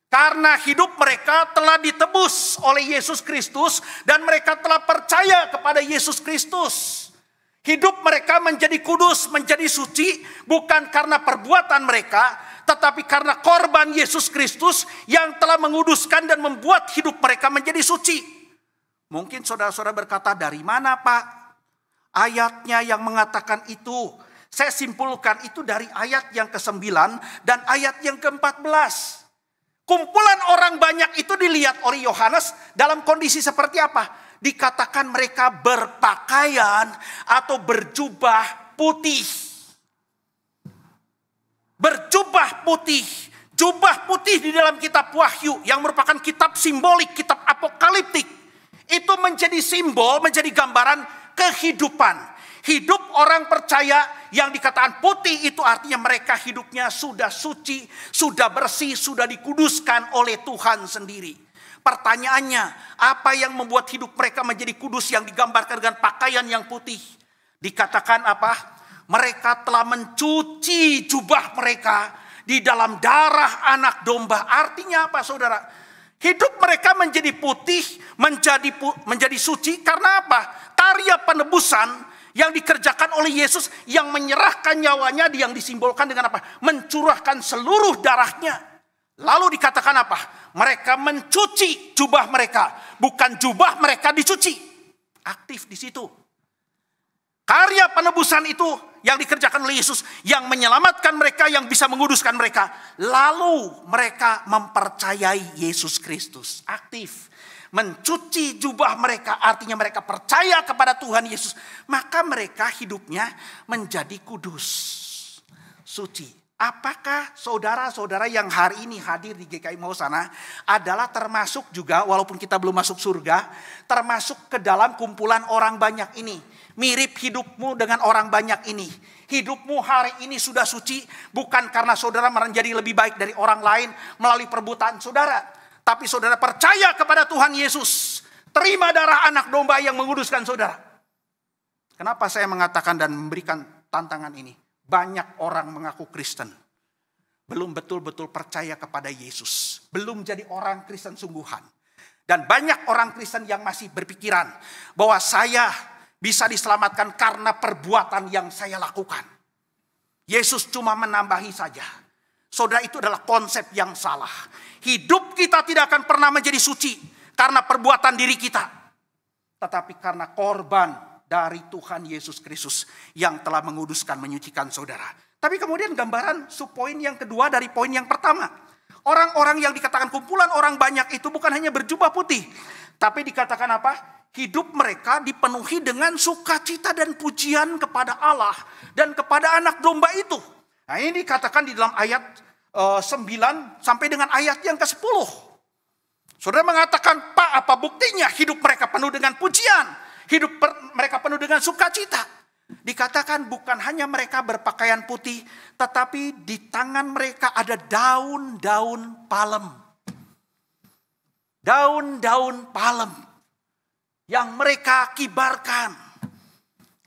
[SPEAKER 2] Karena hidup mereka telah ditebus oleh Yesus Kristus dan mereka telah percaya kepada Yesus Kristus. Hidup mereka menjadi kudus, menjadi suci bukan karena perbuatan mereka, tetapi karena korban Yesus Kristus yang telah menguduskan dan membuat hidup mereka menjadi suci. Mungkin saudara-saudara berkata, dari mana Pak ayatnya yang mengatakan itu? Saya simpulkan itu dari ayat yang ke-9 dan ayat yang ke-14. Kumpulan orang banyak itu dilihat oleh Yohanes dalam kondisi seperti apa? Dikatakan mereka berpakaian atau berjubah putih. Berjubah putih. Jubah putih di dalam kitab Wahyu yang merupakan kitab simbolik, kitab apokaliptik. Itu menjadi simbol, menjadi gambaran kehidupan. Hidup orang percaya yang dikatakan putih itu artinya mereka hidupnya sudah suci, sudah bersih, sudah dikuduskan oleh Tuhan sendiri. Pertanyaannya, apa yang membuat hidup mereka menjadi kudus yang digambarkan dengan pakaian yang putih? Dikatakan apa? Mereka telah mencuci jubah mereka di dalam darah anak domba. Artinya apa saudara? Hidup mereka menjadi putih, menjadi suci karena apa? Karya penebusan yang dikerjakan oleh Yesus yang menyerahkan nyawanya, yang disimbolkan dengan apa? Mencurahkan seluruh darahnya. Lalu dikatakan apa? Mereka mencuci jubah mereka, bukan jubah mereka dicuci. Aktif di situ. Karya penebusan itu yang dikerjakan oleh Yesus yang menyelamatkan mereka, yang bisa menguduskan mereka. Lalu mereka mempercayai Yesus Kristus. Aktif. Mencuci jubah mereka artinya mereka percaya kepada Tuhan Yesus. Maka mereka hidupnya menjadi kudus, suci. Apakah saudara-saudara yang hari ini hadir di GKI Mausana adalah termasuk juga, walaupun kita belum masuk surga, termasuk ke dalam kumpulan orang banyak ini? Mirip hidupmu dengan orang banyak ini. Hidupmu hari ini sudah suci bukan karena saudara menjadi lebih baik dari orang lain melalui perbuatan saudara. Tapi saudara percaya kepada Tuhan Yesus. Terima darah anak domba yang menguduskan saudara. Kenapa saya mengatakan dan memberikan tantangan ini? Banyak orang mengaku Kristen. Belum betul-betul percaya kepada Yesus. Belum jadi orang Kristen sungguhan. Dan banyak orang Kristen yang masih berpikiran bahwa saya bisa diselamatkan karena perbuatan yang saya lakukan. Yesus cuma menambahi saja. Saudara, itu adalah konsep yang salah. Hidup kita tidak akan pernah menjadi suci karena perbuatan diri kita. Tetapi karena korban dari Tuhan Yesus Kristus yang telah menguduskan, menyucikan saudara. Tapi kemudian gambaran subpoin yang kedua dari poin yang pertama. Orang-orang yang dikatakan kumpulan orang banyak itu bukan hanya berjubah putih. Tapi dikatakan apa? Hidup mereka dipenuhi dengan sukacita dan pujian kepada Allah dan kepada anak domba itu. Nah, ini dikatakan di dalam ayat 9 sampai dengan ayat yang ke-10. Saudara mengatakan, Pak, apa buktinya? Hidup mereka penuh dengan pujian. Hidup mereka penuh dengan sukacita. Dikatakan bukan hanya mereka berpakaian putih, tetapi di tangan mereka ada daun-daun palem. Daun-daun palem yang mereka kibarkan.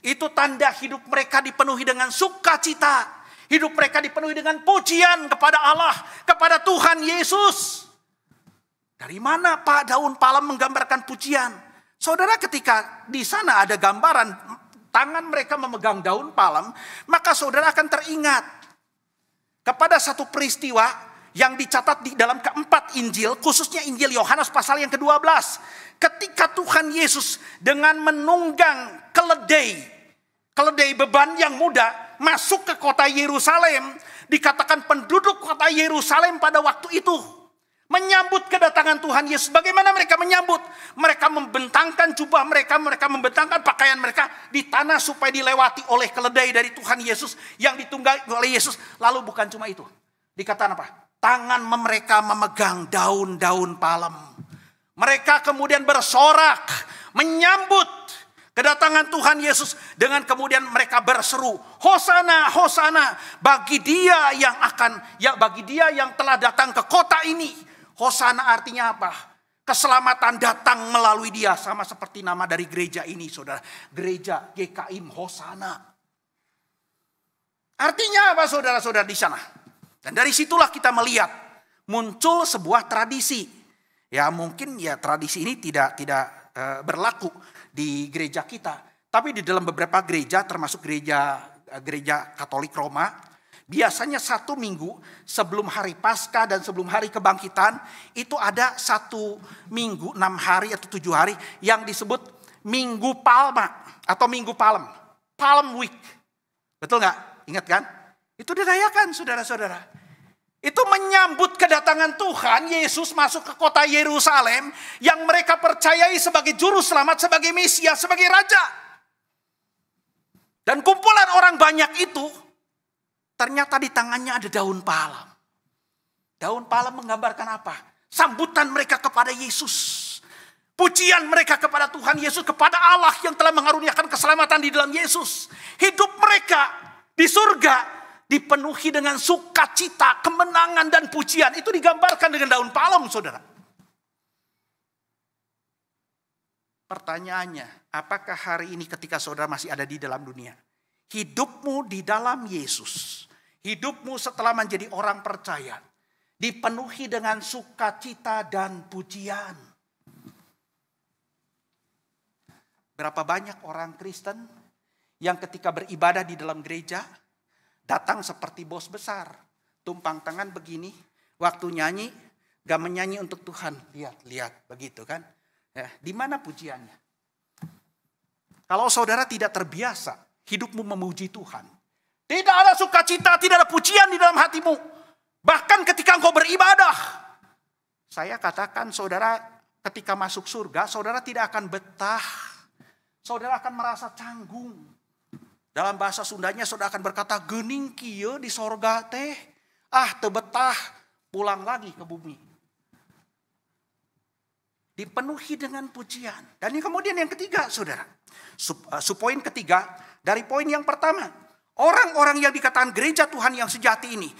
[SPEAKER 2] Itu tanda hidup mereka dipenuhi dengan sukacita. Hidup mereka dipenuhi dengan pujian kepada Allah, kepada Tuhan Yesus. Dari mana Pak daun palem menggambarkan pujian? Saudara, ketika di sana ada gambaran tangan mereka memegang daun palem, maka saudara akan teringat kepada satu peristiwa yang dicatat di dalam keempat Injil, khususnya Injil Yohanes pasal yang ke-12. Ketika Tuhan Yesus dengan menunggang keledai beban yang muda masuk ke kota Yerusalem, dikatakan penduduk kota Yerusalem pada waktu itu menyambut kedatangan Tuhan Yesus. Bagaimana mereka menyambut? Mereka membentangkan jubah mereka, mereka membentangkan pakaian mereka di tanah supaya dilewati oleh keledai dari Tuhan Yesus yang ditunggangi oleh Yesus. Lalu bukan cuma itu. Dikatakan apa? Tangan mereka memegang daun-daun palem. Mereka kemudian bersorak menyambut kedatangan Tuhan Yesus dengan kemudian mereka berseru, Hosana, Hosana bagi dia yang telah datang ke kota ini. Hosana artinya apa? Keselamatan datang melalui dia. Sama seperti nama dari gereja ini, saudara. Gereja GKIM Hosana. Artinya apa, saudara-saudara di sana? Dan dari situlah kita melihat muncul sebuah tradisi. Ya mungkin ya tradisi ini tidak berlaku di gereja kita. Tapi di dalam beberapa gereja, termasuk gereja Katolik Roma, biasanya 1 minggu sebelum hari Paskah dan sebelum hari kebangkitan, itu ada 1 minggu, 6 hari atau 7 hari yang disebut Minggu Palma atau Minggu Palem. Palm Week. Betul nggak? Ingat kan? Itu dirayakan saudara-saudara. Itu menyambut kedatangan Tuhan Yesus masuk ke kota Yerusalem yang mereka percayai sebagai juru selamat, sebagai Mesias, sebagai Raja. Dan kumpulan orang banyak itu ternyata di tangannya ada daun palem. Daun palem menggambarkan apa? Sambutan mereka kepada Yesus. Pujian mereka kepada Tuhan Yesus, kepada Allah yang telah mengaruniakan keselamatan di dalam Yesus. Hidup mereka di surga dipenuhi dengan sukacita, kemenangan dan pujian. Itu digambarkan dengan daun palem, saudara. Pertanyaannya, apakah hari ini ketika saudara masih ada di dalam dunia, hidupmu di dalam Yesus, hidupmu setelah menjadi orang percaya, dipenuhi dengan sukacita dan pujian? Berapa banyak orang Kristen yang ketika beribadah di dalam gereja, datang seperti bos besar, tumpang tangan begini, waktu nyanyi, gak menyanyi untuk Tuhan. Lihat, begitu kan? Ya, di mana pujiannya? Kalau saudara tidak terbiasa hidupmu memuji Tuhan, tidak ada sukacita, tidak ada pujian di dalam hatimu. Bahkan ketika engkau beribadah, saya katakan saudara, ketika masuk surga, saudara tidak akan betah. Saudara akan merasa canggung. Dalam bahasa Sundanya saudara akan berkata, geuning kieu di sorga teh, teu betah, pulang lagi ke bumi. Dipenuhi dengan pujian. Dan kemudian yang ketiga, saudara. Subpoin ketiga dari poin yang pertama. Orang-orang yang dikatakan gereja Tuhan yang sejati ini,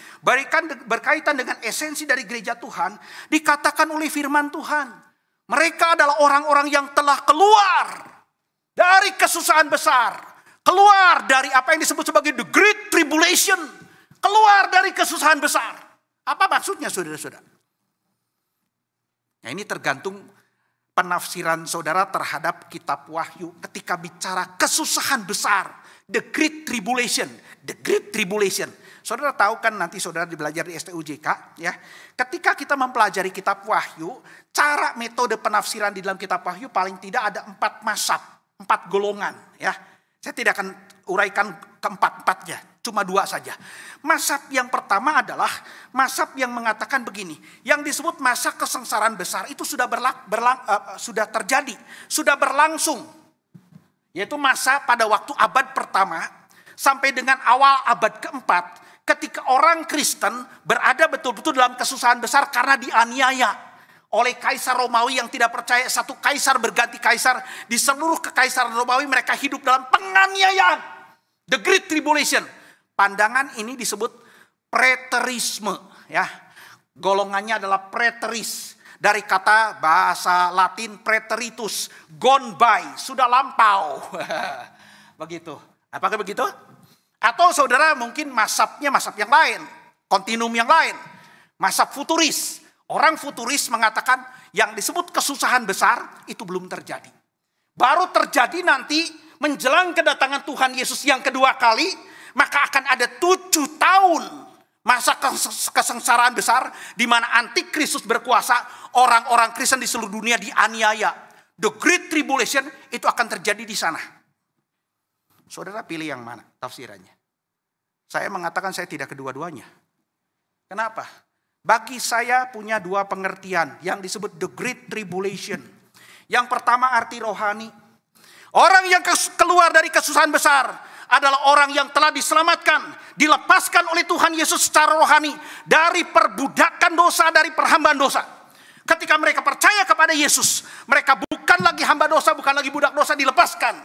[SPEAKER 2] berkaitan dengan esensi dari gereja Tuhan, dikatakan oleh firman Tuhan. Mereka adalah orang-orang yang telah keluar dari kesusahan besar. Keluar dari apa yang disebut sebagai the great tribulation. Keluar dari kesusahan besar. Apa maksudnya saudara-saudara? Nah, ini tergantung penafsiran saudara terhadap kitab Wahyu ketika bicara kesusahan besar. The Great Tribulation. The Great Tribulation. Saudara tahu kan, nanti saudara belajar di STUJK. Ya. Ketika kita mempelajari kitab Wahyu, cara metode penafsiran di dalam kitab Wahyu paling tidak ada 4 mazhab, 4 golongan. Ya. Saya tidak akan uraikan keempat-empatnya, cuma 2 saja. Mazhab yang pertama adalah mazhab yang mengatakan begini, yang disebut masa kesengsaraan besar itu sudah sudah terjadi, sudah berlangsung. Yaitu masa pada waktu abad pertama sampai dengan awal abad keempat, ketika orang Kristen berada betul-betul dalam kesusahan besar karena dianiaya oleh kaisar Romawi yang tidak percaya satu kaisar berganti kaisar. Di seluruh kekaisaran Romawi mereka hidup dalam penganiayaan. The Great Tribulation. Pandangan ini disebut preterisme, ya. Golongannya adalah preteris. Dari kata bahasa Latin preteritus, gone by, sudah lampau. Begitu. Apakah begitu? Atau saudara mungkin mazhabnya mazhab yang lain, kontinum yang lain. Mazhab futuris. Orang futuris mengatakan yang disebut kesusahan besar itu belum terjadi. Baru terjadi nanti menjelang kedatangan Tuhan Yesus yang kedua kali, maka akan ada 7 tahun masa kesengsaraan besar di mana antikristus berkuasa, orang-orang Kristen di seluruh dunia dianiaya. The Great Tribulation itu akan terjadi di sana. Saudara pilih yang mana tafsirannya? Saya mengatakan saya tidak kedua-duanya. Kenapa? Bagi saya punya 2 pengertian yang disebut The Great Tribulation. Yang pertama arti rohani. Orang yang keluar dari kesusahan besar adalah orang yang telah diselamatkan, dilepaskan oleh Tuhan Yesus secara rohani dari perbudakan dosa, dari perhambaan dosa. Ketika mereka percaya kepada Yesus, mereka bukan lagi hamba dosa, bukan lagi budak dosa, dilepaskan.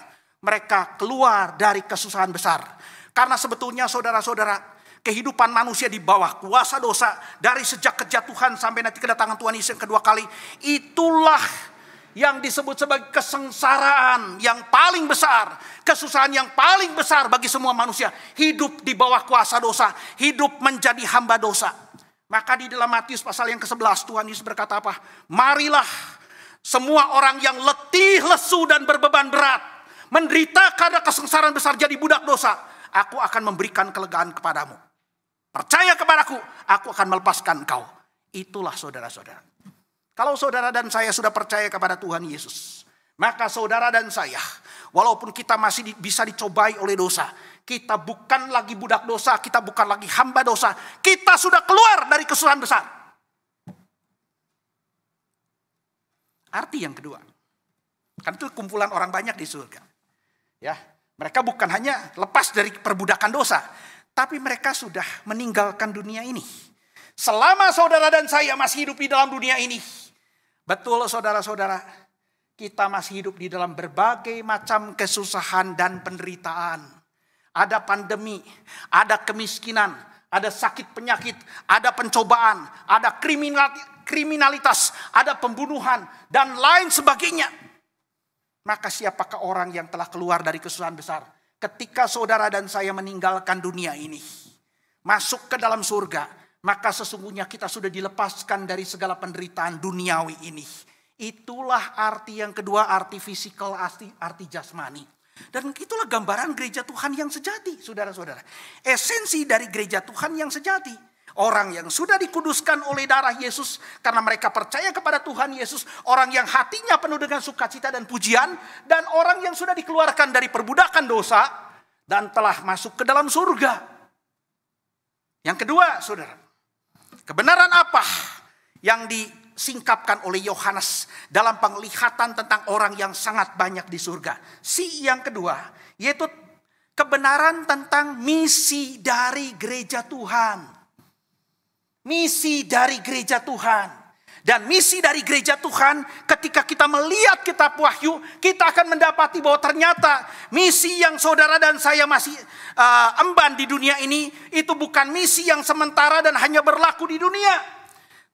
[SPEAKER 2] Mereka keluar dari kesusahan besar. Karena sebetulnya saudara-saudara, kehidupan manusia di bawah kuasa dosa dari sejak kejatuhan sampai nanti kedatangan Tuhan Yesus yang kedua kali, itulah yang disebut sebagai kesengsaraan yang paling besar, kesusahan yang paling besar bagi semua manusia. Hidup di bawah kuasa dosa, hidup menjadi hamba dosa. Maka di dalam Matius pasal yang ke-11 Tuhan Yesus berkata apa? Marilah semua orang yang letih, lesu dan berbeban berat, menderita karena kesengsaraan besar jadi budak dosa, aku akan memberikan kelegaan kepadamu. Percaya kepadaku, aku akan melepaskan engkau. Itulah saudara-saudara. Kalau saudara dan saya sudah percaya kepada Tuhan Yesus, maka saudara dan saya, walaupun kita masih bisa dicobai oleh dosa, kita bukan lagi budak dosa, kita bukan lagi hamba dosa, kita sudah keluar dari kesusahan besar. Arti yang kedua, kan itu kumpulan orang banyak di surga. Ya, mereka bukan hanya lepas dari perbudakan dosa, tapi mereka sudah meninggalkan dunia ini. Selama saudara dan saya masih hidup di dalam dunia ini, betul saudara-saudara, kita masih hidup di dalam berbagai macam kesusahan dan penderitaan. Ada pandemi, ada kemiskinan, ada sakit penyakit, ada pencobaan, ada kriminalitas, ada pembunuhan, dan lain sebagainya. Maka siapakah orang yang telah keluar dari kesusahan besar? Ketika saudara dan saya meninggalkan dunia ini, masuk ke dalam surga, maka sesungguhnya kita sudah dilepaskan dari segala penderitaan duniawi ini. Itulah arti yang kedua, arti fisikal, arti jasmani. Dan itulah gambaran gereja Tuhan yang sejati, saudara-saudara. Esensi dari gereja Tuhan yang sejati. Orang yang sudah dikuduskan oleh darah Yesus karena mereka percaya kepada Tuhan Yesus. Orang yang hatinya penuh dengan sukacita dan pujian. Dan orang yang sudah dikeluarkan dari perbudakan dosa dan telah masuk ke dalam surga. Yang kedua, saudara, kebenaran apa yang disingkapkan oleh Yohanes dalam penglihatan tentang orang yang sangat banyak di surga? Yang kedua, yaitu kebenaran tentang misi dari gereja Tuhan. Misi dari gereja Tuhan. Dan misi dari gereja Tuhan, ketika kita melihat kitab Wahyu, kita akan mendapati bahwa ternyata misi yang saudara dan saya masih emban di dunia ini, itu bukan misi yang sementara dan hanya berlaku di dunia.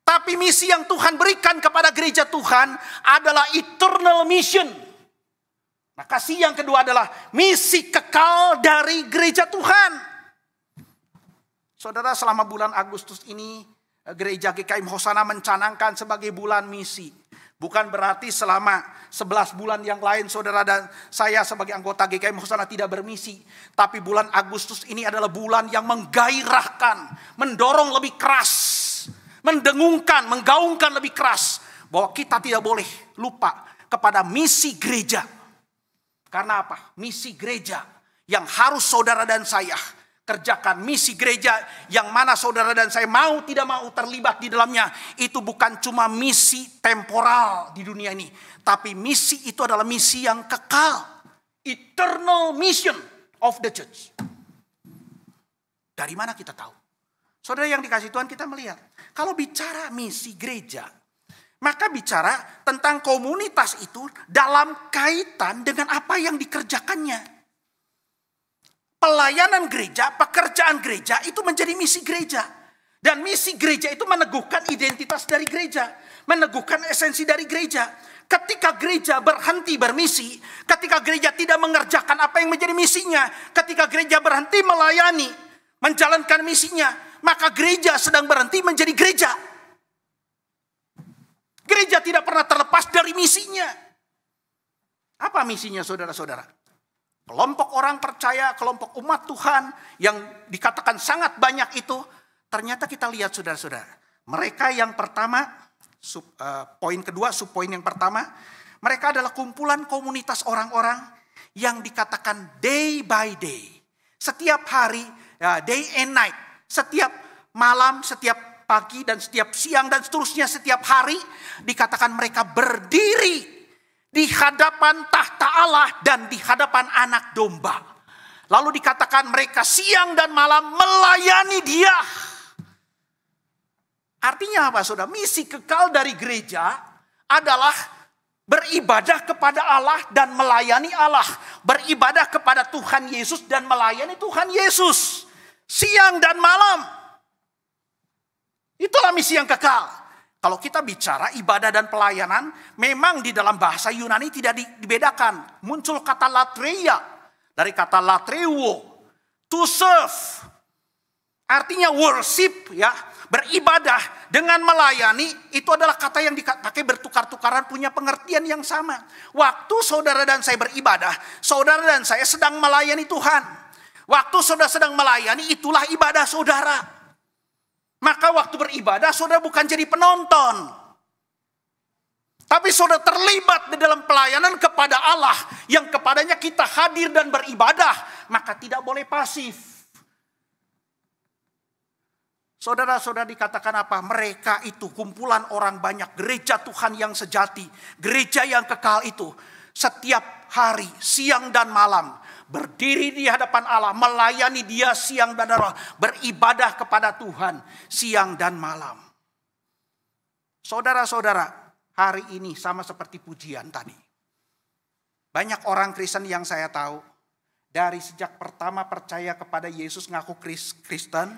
[SPEAKER 2] Tapi misi yang Tuhan berikan kepada gereja Tuhan adalah eternal mission. Maka yang kedua adalah misi kekal dari gereja Tuhan. Saudara, selama bulan Agustus ini, gereja GKM Hosana mencanangkan sebagai bulan misi. Bukan berarti selama 11 bulan yang lain saudara dan saya sebagai anggota GKM Hosana tidak bermisi. Tapi bulan Agustus ini adalah bulan yang menggairahkan, mendorong lebih keras, mendengungkan, menggaungkan lebih keras. Bahwa kita tidak boleh lupa kepada misi gereja. Karena apa? Misi gereja yang harus saudara dan saya kerjakan. Misi gereja yang mana saudara dan saya mau tidak mau terlibat di dalamnya. Itu bukan cuma misi temporal di dunia ini. Tapi misi itu adalah misi yang kekal. Eternal mission of the church. Dari mana kita tahu? Saudara yang dikasih Tuhan, kita melihat. Kalau bicara misi gereja, maka bicara tentang komunitas itu dalam kaitan dengan apa yang dikerjakannya. pelayanan gereja, pekerjaan gereja itu menjadi misi gereja. Dan misi gereja itu meneguhkan identitas dari gereja, meneguhkan esensi dari gereja. Ketika gereja berhenti bermisi, ketika gereja tidak mengerjakan apa yang menjadi misinya, ketika gereja berhenti melayani, menjalankan misinya, maka gereja sedang berhenti menjadi gereja. Gereja tidak pernah terlepas dari misinya. Apa misinya saudara-saudara? Kelompok orang percaya, kelompok umat Tuhan yang dikatakan sangat banyak itu, ternyata kita lihat saudara-saudara. Mereka yang pertama, poin kedua, subpoin yang pertama, mereka adalah kumpulan komunitas orang-orang yang dikatakan day by day. Setiap hari, day and night. Setiap malam, setiap pagi dan setiap siang dan seterusnya setiap hari dikatakan mereka berdiri di hadapan tahta Allah dan di hadapan anak domba. Lalu dikatakan mereka siang dan malam melayani Dia. Artinya apa saudara? Misi kekal dari gereja adalah beribadah kepada Allah dan melayani Allah. Beribadah kepada Tuhan Yesus dan melayani Tuhan Yesus. Siang dan malam. Itulah misi yang kekal. Kalau kita bicara ibadah dan pelayanan, memang di dalam bahasa Yunani tidak dibedakan. Muncul kata latreia dari kata latreuo, to serve. Artinya worship, ya, beribadah dengan melayani itu adalah kata yang dipakai bertukar-tukaran, punya pengertian yang sama. Waktu saudara dan saya beribadah, saudara dan saya sedang melayani Tuhan. Waktu saudara sedang melayani, itulah ibadah saudara. Maka waktu beribadah saudara bukan jadi penonton. Tapi saudara terlibat di dalam pelayanan kepada Allah yang kepadanya kita hadir dan beribadah. Maka tidak boleh pasif. Saudara-saudara dikatakan apa? Mereka itu kumpulan orang banyak. Gereja Tuhan yang sejati. Gereja yang kekal itu. Setiap hari, siang dan malam. Berdiri di hadapan Allah, melayani Dia siang dan malam, beribadah kepada Tuhan siang dan malam. Saudara-saudara, hari ini sama seperti pujian tadi. Banyak orang Kristen yang saya tahu, dari sejak pertama percaya kepada Yesus ngaku Kristen,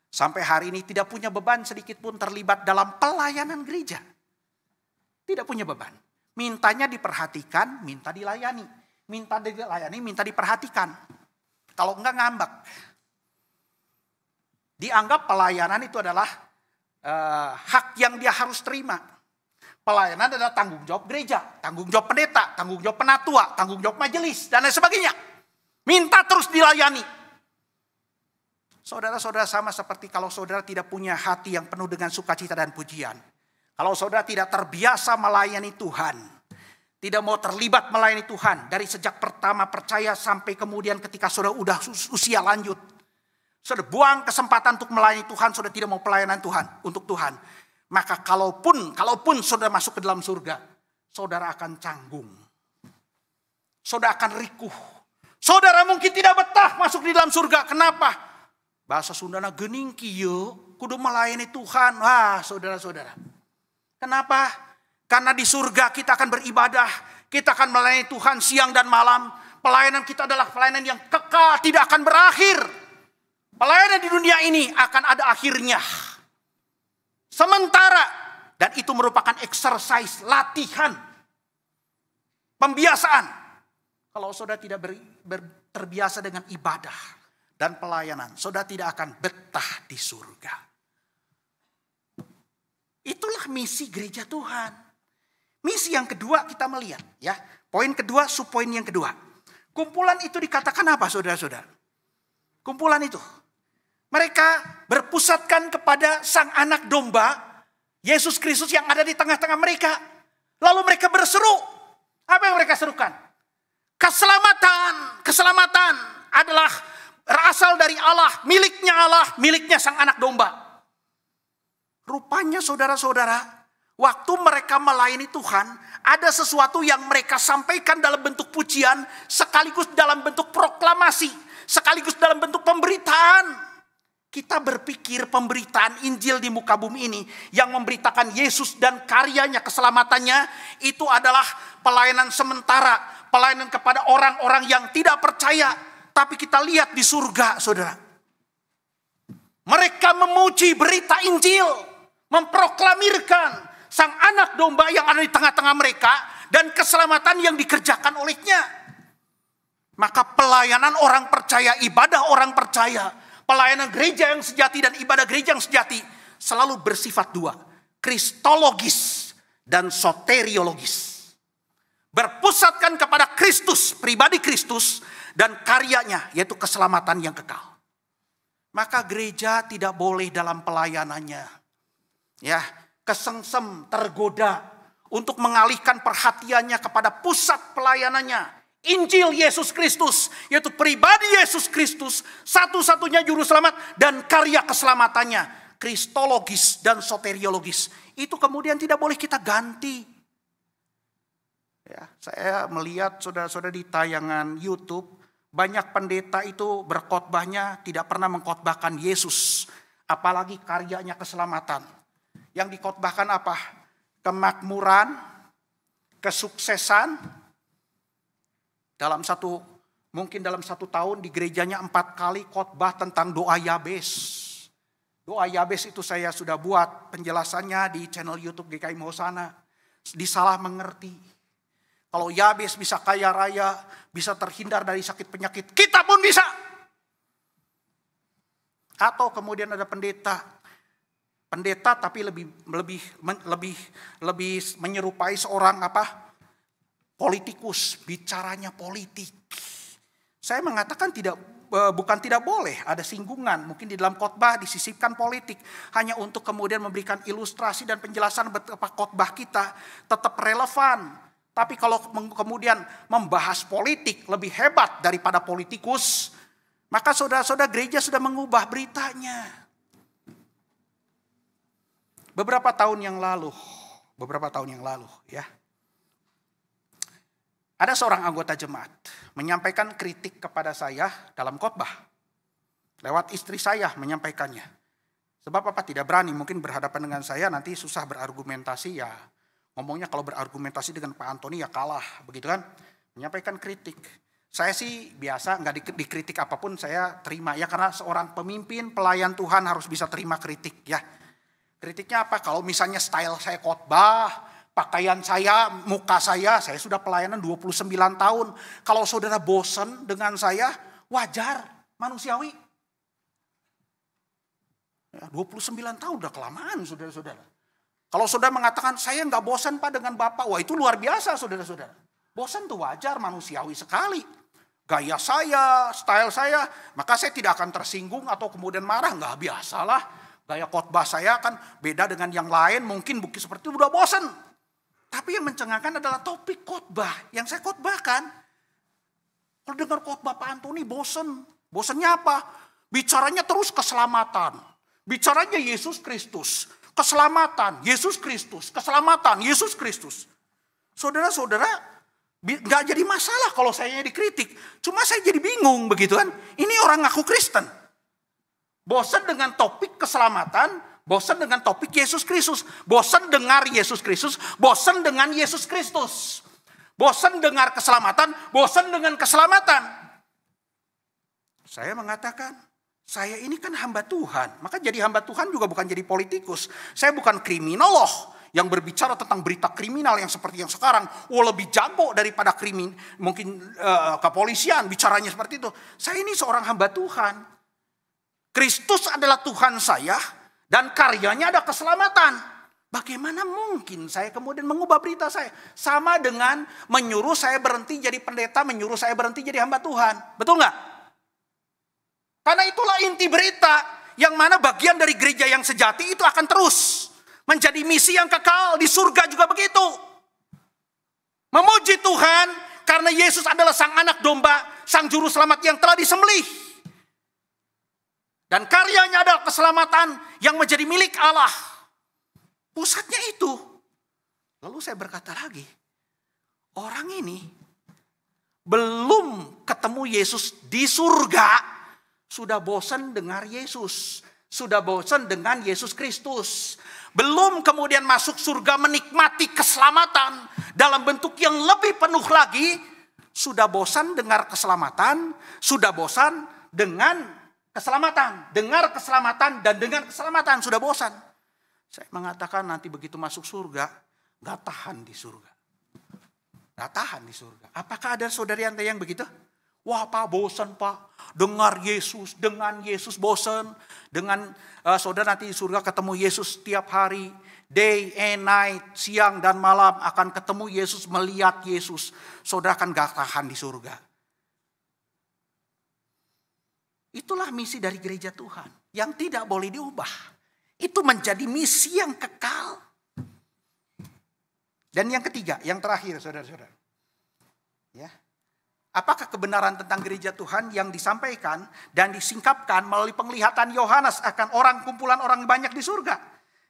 [SPEAKER 2] sampai hari ini tidak punya beban sedikit pun terlibat dalam pelayanan gereja. Tidak punya beban. Mintanya diperhatikan, minta dilayani. Minta dilayani, minta diperhatikan. Kalau enggak ngambek. Dianggap pelayanan itu adalah hak yang dia harus terima. Pelayanan adalah tanggung jawab gereja, tanggung jawab pendeta, tanggung jawab penatua, tanggung jawab majelis, dan lain sebagainya. Minta terus dilayani. Saudara-saudara sama seperti kalau saudara tidak punya hati yang penuh dengan sukacita dan pujian. Kalau saudara tidak terbiasa melayani Tuhan, tidak mau terlibat melayani Tuhan dari sejak pertama percaya sampai kemudian ketika saudara udah usia lanjut. Saudara buang kesempatan untuk melayani Tuhan, saudara tidak mau pelayanan Tuhan untuk Tuhan. Maka kalaupun saudara masuk ke dalam surga, saudara akan canggung. Saudara akan rikuh. Saudara mungkin tidak betah masuk di dalam surga. Kenapa? Bahasa Sundana geuning kieu, kudu melayani Tuhan. Wah, saudara-saudara. Kenapa? Karena di surga kita akan beribadah, kita akan melayani Tuhan siang dan malam. Pelayanan kita adalah pelayanan yang kekal, tidak akan berakhir. Pelayanan di dunia ini akan ada akhirnya. Sementara, dan itu merupakan exercise, latihan, pembiasaan. Kalau saudara tidak terbiasa dengan ibadah dan pelayanan, saudara tidak akan betah di surga. Itulah misi gereja Tuhan. Misi yang kedua kita melihat, ya. Poin kedua, subpoin yang kedua. Kumpulan itu dikatakan apa saudara-saudara? Kumpulan itu. Mereka berpusatkan kepada sang anak domba, Yesus Kristus yang ada di tengah-tengah mereka. Lalu mereka berseru. Apa yang mereka serukan? Keselamatan adalah berasal dari Allah, miliknya sang anak domba. Rupanya saudara-saudara, waktu mereka melayani Tuhan, ada sesuatu yang mereka sampaikan dalam bentuk pujian, sekaligus dalam bentuk proklamasi, sekaligus dalam bentuk pemberitaan. Kita berpikir pemberitaan Injil di muka bumi ini yang memberitakan Yesus dan karyanya, keselamatannya, itu adalah pelayanan sementara, pelayanan kepada orang-orang yang tidak percaya. Tapi kita lihat di surga, saudara. Mereka memuji berita Injil, memproklamirkan Sang Anak Domba yang ada di tengah-tengah mereka dan keselamatan yang dikerjakan olehnya. Maka pelayanan orang percaya, ibadah orang percaya, pelayanan gereja yang sejati dan ibadah gereja yang sejati selalu bersifat dua, kristologis dan soteriologis. Berpusatkan kepada Kristus, pribadi Kristus, dan karyanya, yaitu keselamatan yang kekal. Maka gereja tidak boleh dalam pelayanannya ya kesengsem, tergoda untuk mengalihkan perhatiannya kepada pusat pelayanannya, Injil Yesus Kristus, yaitu pribadi Yesus Kristus, satu-satunya juru selamat dan karya keselamatannya, kristologis dan soteriologis. Itu kemudian tidak boleh kita ganti. Ya, saya melihat saudara-saudara di tayangan YouTube, banyak pendeta itu berkhotbahnya tidak pernah mengkhotbahkan Yesus, apalagi karyanya keselamatan. Yang dikhotbahkan apa? Kemakmuran, kesuksesan. Mungkin dalam satu tahun di gerejanya 4 kali khotbah tentang doa Yabes. Doa Yabes itu saya sudah buat penjelasannya di channel YouTube GKI Mahusana. Disalah mengerti. Kalau Yabes bisa kaya raya, bisa terhindar dari sakit penyakit, kita pun bisa. Atau kemudian ada pendeta tapi lebih menyerupai seorang politikus, bicaranya politik. Saya mengatakan bukan tidak boleh ada singgungan, mungkin di dalam khotbah disisipkan politik hanya untuk kemudian memberikan ilustrasi dan penjelasan betapa khotbah kita tetap relevan. Tapi kalau kemudian membahas politik lebih hebat daripada politikus, maka saudara-saudara gereja sudah mengubah beritanya. Beberapa tahun yang lalu ya, ada seorang anggota jemaat menyampaikan kritik kepada saya dalam khotbah. Lewat istri saya menyampaikannya. Sebab apa? Tidak berani, mungkin berhadapan dengan saya nanti susah berargumentasi ya. Ngomongnya kalau berargumentasi dengan Pak Antoni ya kalah, begitu kan? Menyampaikan kritik. Saya sih biasa nggak dikritik apapun saya terima ya, karena seorang pemimpin pelayan Tuhan harus bisa terima kritik ya. Kritiknya apa? Kalau misalnya style saya khotbah, pakaian saya, muka saya sudah pelayanan 29 tahun. Kalau saudara bosan dengan saya, wajar, manusiawi. Ya, 29 tahun udah kelamaan saudara-saudara. Kalau saudara mengatakan saya nggak bosan Pak dengan Bapak, wah itu luar biasa saudara-saudara. Bosan tuh wajar, manusiawi sekali. Gaya saya, style saya, maka saya tidak akan tersinggung atau kemudian marah, nggak biasalah. Gaya khotbah saya kan beda dengan yang lain, mungkin bukti seperti itu udah bosan. Tapi yang mencengangkan adalah topik khotbah yang saya khotbahkan. Kalau dengar khotbah Pak Antoni bosan. Bosannya apa? Bicaranya terus keselamatan. Bicaranya Yesus Kristus. Keselamatan, Yesus Kristus. Keselamatan, Yesus Kristus. Saudara-saudara, gak jadi masalah kalau saya dikritik. Cuma saya jadi bingung begitu kan. Ini orang ngaku Kristen. Bosan dengan topik keselamatan, bosan dengan topik Yesus Kristus, bosan dengar Yesus Kristus, bosan dengan Yesus Kristus. Bosan dengar keselamatan, bosan dengan keselamatan. Saya mengatakan, saya ini kan hamba Tuhan, maka jadi hamba Tuhan juga bukan jadi politikus. Saya bukan kriminolog yang berbicara tentang berita kriminal yang seperti yang sekarang. Lebih jago daripada mungkin kepolisian bicaranya seperti itu. Saya ini seorang hamba Tuhan. Kristus adalah Tuhan saya dan karyanya ada keselamatan. Bagaimana mungkin saya kemudian mengubah berita saya? Sama dengan menyuruh saya berhenti jadi pendeta, menyuruh saya berhenti jadi hamba Tuhan. Betul nggak? Karena itulah inti berita yang mana bagian dari gereja yang sejati itu akan terus menjadi misi yang kekal di surga juga begitu. Memuji Tuhan karena Yesus adalah Sang Anak Domba, Sang Juru Selamat yang telah disembelih. Dan karyanya adalah keselamatan yang menjadi milik Allah. Pusatnya itu. Lalu saya berkata lagi, orang ini belum ketemu Yesus di surga, sudah bosan dengar Yesus. Sudah bosan dengan Yesus Kristus. Belum kemudian masuk surga menikmati keselamatan dalam bentuk yang lebih penuh lagi, sudah bosan dengar keselamatan, sudah bosan dengan keselamatan, dengar keselamatan dan dengan keselamatan, sudah bosan. Saya mengatakan nanti begitu masuk surga, gak tahan di surga. Gak tahan di surga. Apakah ada saudari anda yang begitu? Wah Pak, bosan Pak, dengar Yesus, dengan Yesus bosan. Dengan saudara nanti di surga ketemu Yesus setiap hari. Day and night, siang dan malam akan ketemu Yesus, melihat Yesus. Saudara akan gak tahan di surga. Itulah misi dari gereja Tuhan yang tidak boleh diubah. Itu menjadi misi yang kekal. Dan yang ketiga, yang terakhir saudara-saudara. Ya. Apakah kebenaran tentang gereja Tuhan yang disampaikan dan disingkapkan melalui penglihatan Yohanes akan kumpulan orang banyak di surga?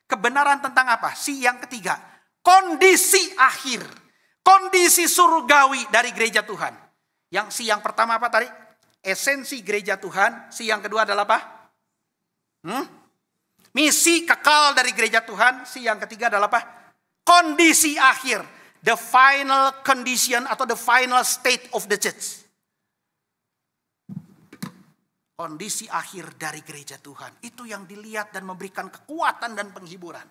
[SPEAKER 2] Kebenaran tentang apa? Yang ketiga, kondisi akhir, kondisi surgawi dari gereja Tuhan. Yang pertama apa tadi? Esensi gereja Tuhan. Yang kedua adalah apa? Misi kekal dari gereja Tuhan. Yang ketiga adalah apa? Kondisi akhir, the final condition atau the final state of the church. Kondisi akhir dari gereja Tuhan. Itu yang dilihat dan memberikan kekuatan dan penghiburan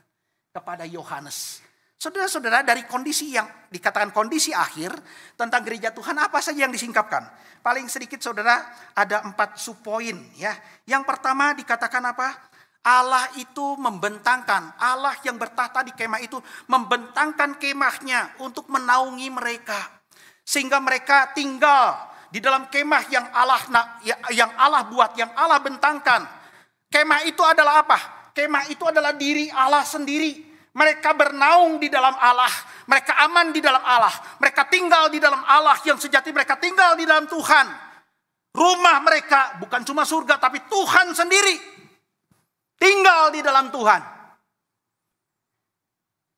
[SPEAKER 2] kepada Yohanes. Saudara-saudara, dari kondisi yang dikatakan kondisi akhir tentang gereja Tuhan, apa saja yang disingkapkan? Paling sedikit saudara, ada 4 subpoin. Ya. Yang pertama dikatakan apa? Allah itu membentangkan, Allah yang bertahta di kemah itu membentangkan kemahnya untuk menaungi mereka. Sehingga mereka tinggal di dalam kemah yang Allah buat, yang Allah bentangkan. Kemah itu adalah apa? Kemah itu adalah diri Allah sendiri. Mereka bernaung di dalam Allah. Mereka aman di dalam Allah. Mereka tinggal di dalam Allah yang sejati. Mereka tinggal di dalam Tuhan. Rumah mereka bukan cuma surga, tapi Tuhan sendiri. Tinggal di dalam Tuhan.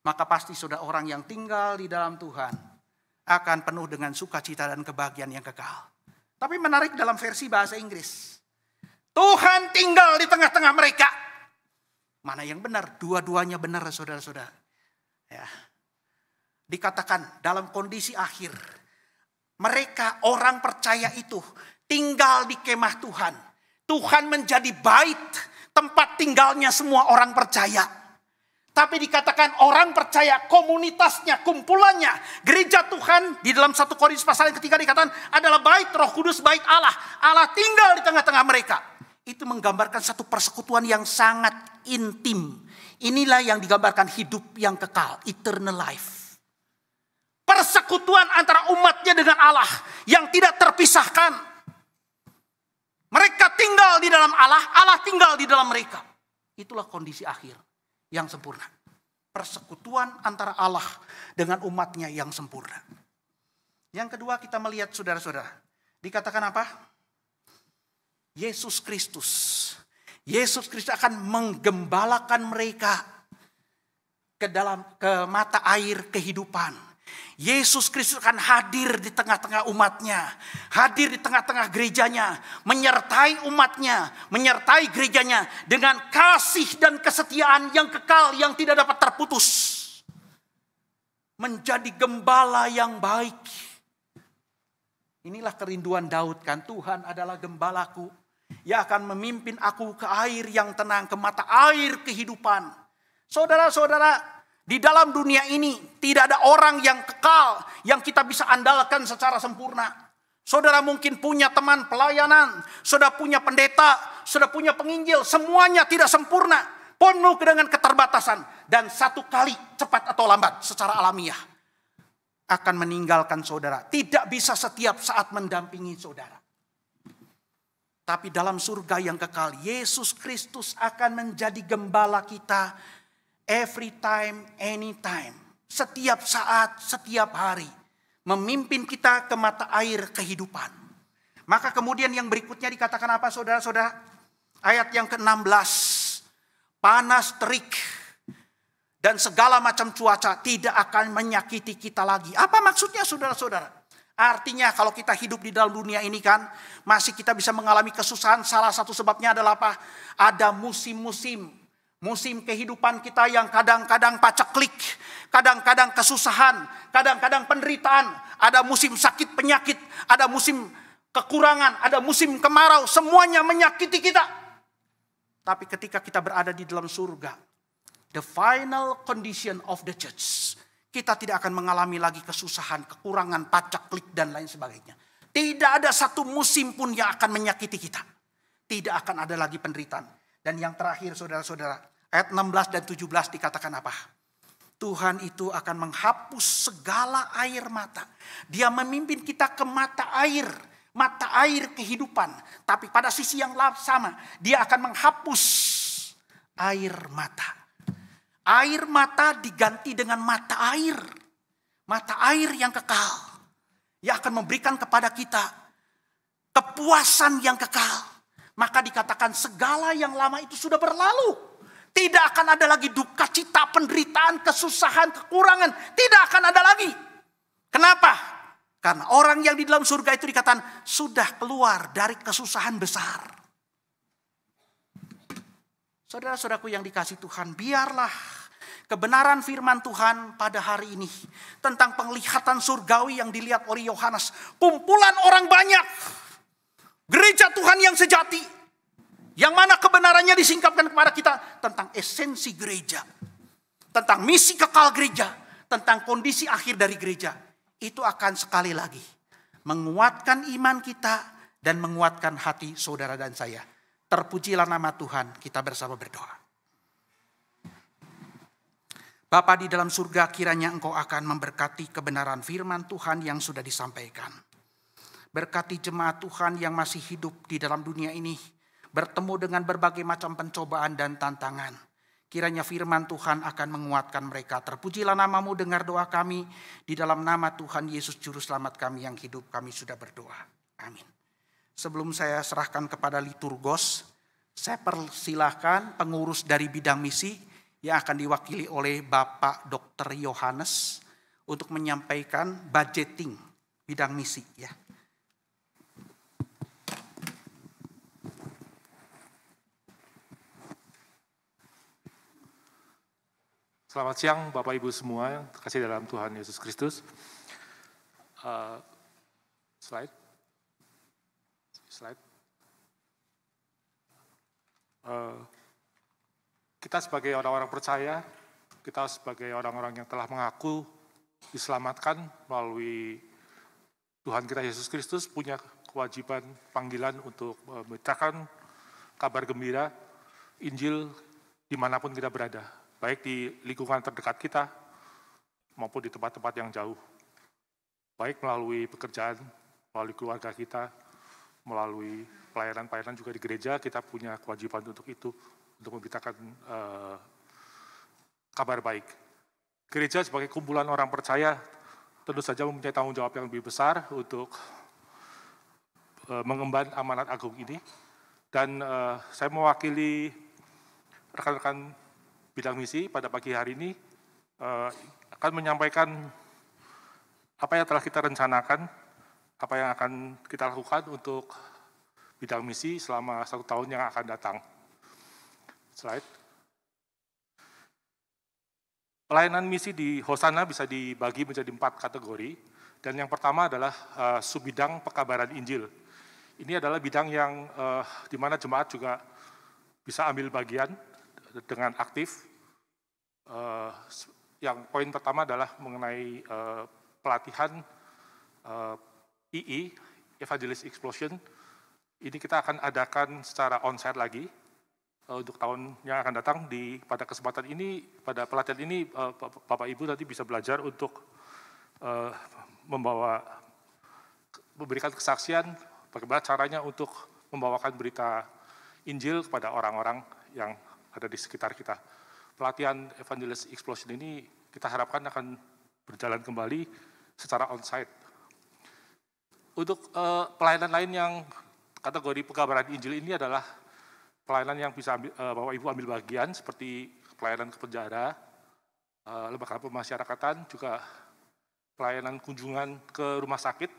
[SPEAKER 2] Maka pasti saudara, orang yang tinggal di dalam Tuhan akan penuh dengan sukacita dan kebahagiaan yang kekal. Tapi menarik dalam versi bahasa Inggris. Tuhan tinggal di tengah-tengah mereka. Mana yang benar? Dua-duanya benar saudara-saudara. Ya. Dikatakan dalam kondisi akhir. Mereka orang percaya itu tinggal di kemah Tuhan. Tuhan menjadi bait, tempat tinggalnya semua orang percaya. Tapi dikatakan orang percaya, komunitasnya, kumpulannya, gereja Tuhan di dalam 1 Korintus pasal yang ketiga dikatakan adalah bait Roh Kudus, bait Allah. Allah tinggal di tengah-tengah mereka. Itu menggambarkan satu persekutuan yang sangat intim. Inilah yang digambarkan hidup yang kekal, eternal life. Persekutuan antara umatnya dengan Allah yang tidak terpisahkan. Mereka tinggal di dalam Allah, Allah tinggal di dalam mereka. Itulah kondisi akhir yang sempurna. Persekutuan antara Allah dengan umatnya yang sempurna. Yang kedua kita melihat saudara-saudara. Dikatakan apa? Yesus Kristus. Yesus Kristus akan menggembalakan mereka ke mata air kehidupan. Yesus Kristus akan hadir di tengah-tengah umatnya. Hadir di tengah-tengah gerejanya. Menyertai umatnya. Menyertai gerejanya. Dengan kasih dan kesetiaan yang kekal. Yang tidak dapat terputus. Menjadi gembala yang baik. Inilah kerinduan Daud kan. Tuhan adalah gembalaku. Ia akan memimpin aku ke air yang tenang. Ke mata air kehidupan. Saudara-saudara. Di dalam dunia ini tidak ada orang yang kekal yang kita bisa andalkan secara sempurna. Saudara mungkin punya teman pelayanan, saudara punya pendeta, saudara punya penginjil, semuanya tidak sempurna, penuh dengan keterbatasan dan satu kali cepat atau lambat secara alamiah akan meninggalkan saudara. Tidak bisa setiap saat mendampingi saudara. Tapi dalam surga yang kekal, Yesus Kristus akan menjadi gembala kita. Every time, anytime. Setiap saat, setiap hari. Memimpin kita ke mata air kehidupan. Maka kemudian yang berikutnya dikatakan apa saudara-saudara? Ayat yang ke-16. Panas terik. Dan segala macam cuaca tidak akan menyakiti kita lagi. Apa maksudnya saudara-saudara? Artinya kalau kita hidup di dalam dunia ini kan. Masih kita bisa mengalami kesusahan. Salah satu sebabnya adalah apa? Ada musim-musim. Musim kehidupan kita yang kadang-kadang paceklik, kadang-kadang kesusahan, kadang-kadang penderitaan. Ada musim sakit penyakit, ada musim kekurangan, ada musim kemarau. Semuanya menyakiti kita. Tapi ketika kita berada di dalam surga, the final condition of the church, kita tidak akan mengalami lagi kesusahan, kekurangan, paceklik, dan lain sebagainya. Tidak ada satu musim pun yang akan menyakiti kita. Tidak akan ada lagi penderitaan. Dan yang terakhir saudara-saudara, ayat 16 dan 17 dikatakan apa? Tuhan itu akan menghapus segala air mata. Dia memimpin kita ke mata air kehidupan. Tapi pada sisi yang sama, dia akan menghapus air mata. Air mata diganti dengan mata air. Mata air yang kekal. Yang akan memberikan kepada kita kepuasan yang kekal. Maka dikatakan segala yang lama itu sudah berlalu. Tidak akan ada lagi duka cita, penderitaan, kesusahan, kekurangan. Tidak akan ada lagi. Kenapa? Karena orang yang di dalam surga itu dikatakan sudah keluar dari kesusahan besar. Saudara-saudaraku yang dikasihi Tuhan, biarlah kebenaran firman Tuhan pada hari ini tentang penglihatan surgawi yang dilihat oleh Yohanes. Kumpulan orang banyak. Gereja Tuhan yang sejati. Yang mana kebenarannya disingkapkan kepada kita tentang esensi gereja. Tentang misi kekal gereja. Tentang kondisi akhir dari gereja. Itu akan sekali lagi menguatkan iman kita dan menguatkan hati saudara dan saya. Terpujilah nama Tuhan, kita bersama berdoa. Bapa di dalam surga, kiranya Engkau akan memberkati kebenaran firman Tuhan yang sudah disampaikan. Berkati jemaat Tuhan yang masih hidup di dalam dunia ini, bertemu dengan berbagai macam pencobaan dan tantangan. Kiranya firman Tuhan akan menguatkan mereka. Terpujilah nama-Mu, dengar doa kami. Di dalam nama Tuhan Yesus Juru Selamat kami yang hidup, kami sudah berdoa. Amin. Sebelum saya serahkan kepada liturgos, saya persilahkan pengurus dari bidang misi yang akan diwakili oleh Bapak Dr. Yohanes untuk menyampaikan budgeting bidang misi, ya.
[SPEAKER 4] Selamat siang Bapak Ibu semua yang terkasih dalam Tuhan Yesus Kristus. Slide. Kita sebagai orang-orang percaya, kita sebagai orang-orang yang telah mengaku diselamatkan melalui Tuhan kita Yesus Kristus, punya kewajiban panggilan untuk memberitakan kabar gembira, Injil dimanapun kita berada. Baik di lingkungan terdekat kita maupun di tempat-tempat yang jauh. Baik melalui pekerjaan, melalui keluarga kita, melalui pelayanan-pelayanan juga di gereja, kita punya kewajiban untuk itu, untuk memberitakan kabar baik. Gereja sebagai kumpulan orang percaya tentu saja mempunyai tanggung jawab yang lebih besar untuk mengemban amanat agung ini. Dan saya mewakili rekan-rekan bidang misi pada pagi hari ini akan menyampaikan apa yang telah kita rencanakan, apa yang akan kita lakukan untuk bidang misi selama 1 tahun yang akan datang. Slide. Pelayanan misi di Hosana bisa dibagi menjadi 4 kategori, dan yang pertama adalah subbidang pekabaran Injil. Ini adalah bidang yang di mana jemaat juga bisa ambil bagian dengan aktif. Yang poin pertama adalah mengenai pelatihan II, Evangelist Explosion. Ini kita akan adakan secara onsite lagi untuk tahun yang akan datang. Pada kesempatan ini, pada pelatihan ini, Bapak Ibu nanti bisa belajar untuk memberikan kesaksian bagaimana caranya untuk membawakan berita Injil kepada orang-orang yang ada di sekitar kita. Pelatihan Evangelist Explosion ini kita harapkan akan berjalan kembali secara onsite. Untuk pelayanan lain yang kategori pekabaran Injil ini adalah pelayanan yang bisa Bapak Ibu ambil bagian, seperti pelayanan ke penjara, lembaga pemasyarakatan, juga pelayanan kunjungan ke rumah sakit,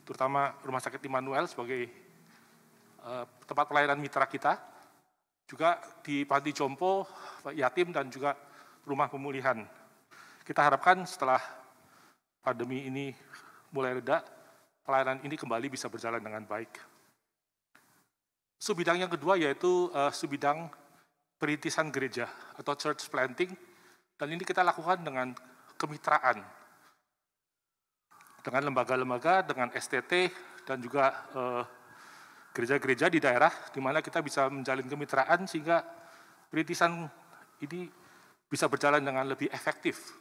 [SPEAKER 4] terutama Rumah Sakit Immanuel sebagai tempat pelayanan mitra kita. Juga di Panti Jompo, yatim dan juga rumah pemulihan. Kita harapkan setelah pandemi ini mulai reda, pelayanan ini kembali bisa berjalan dengan baik. Subbidang yang kedua yaitu subbidang perintisan gereja atau church planting, dan ini kita lakukan dengan kemitraan dengan lembaga-lembaga, dengan STT, dan juga gereja-gereja di daerah, di mana kita bisa menjalin kemitraan sehingga perintisan ini bisa berjalan dengan lebih efektif.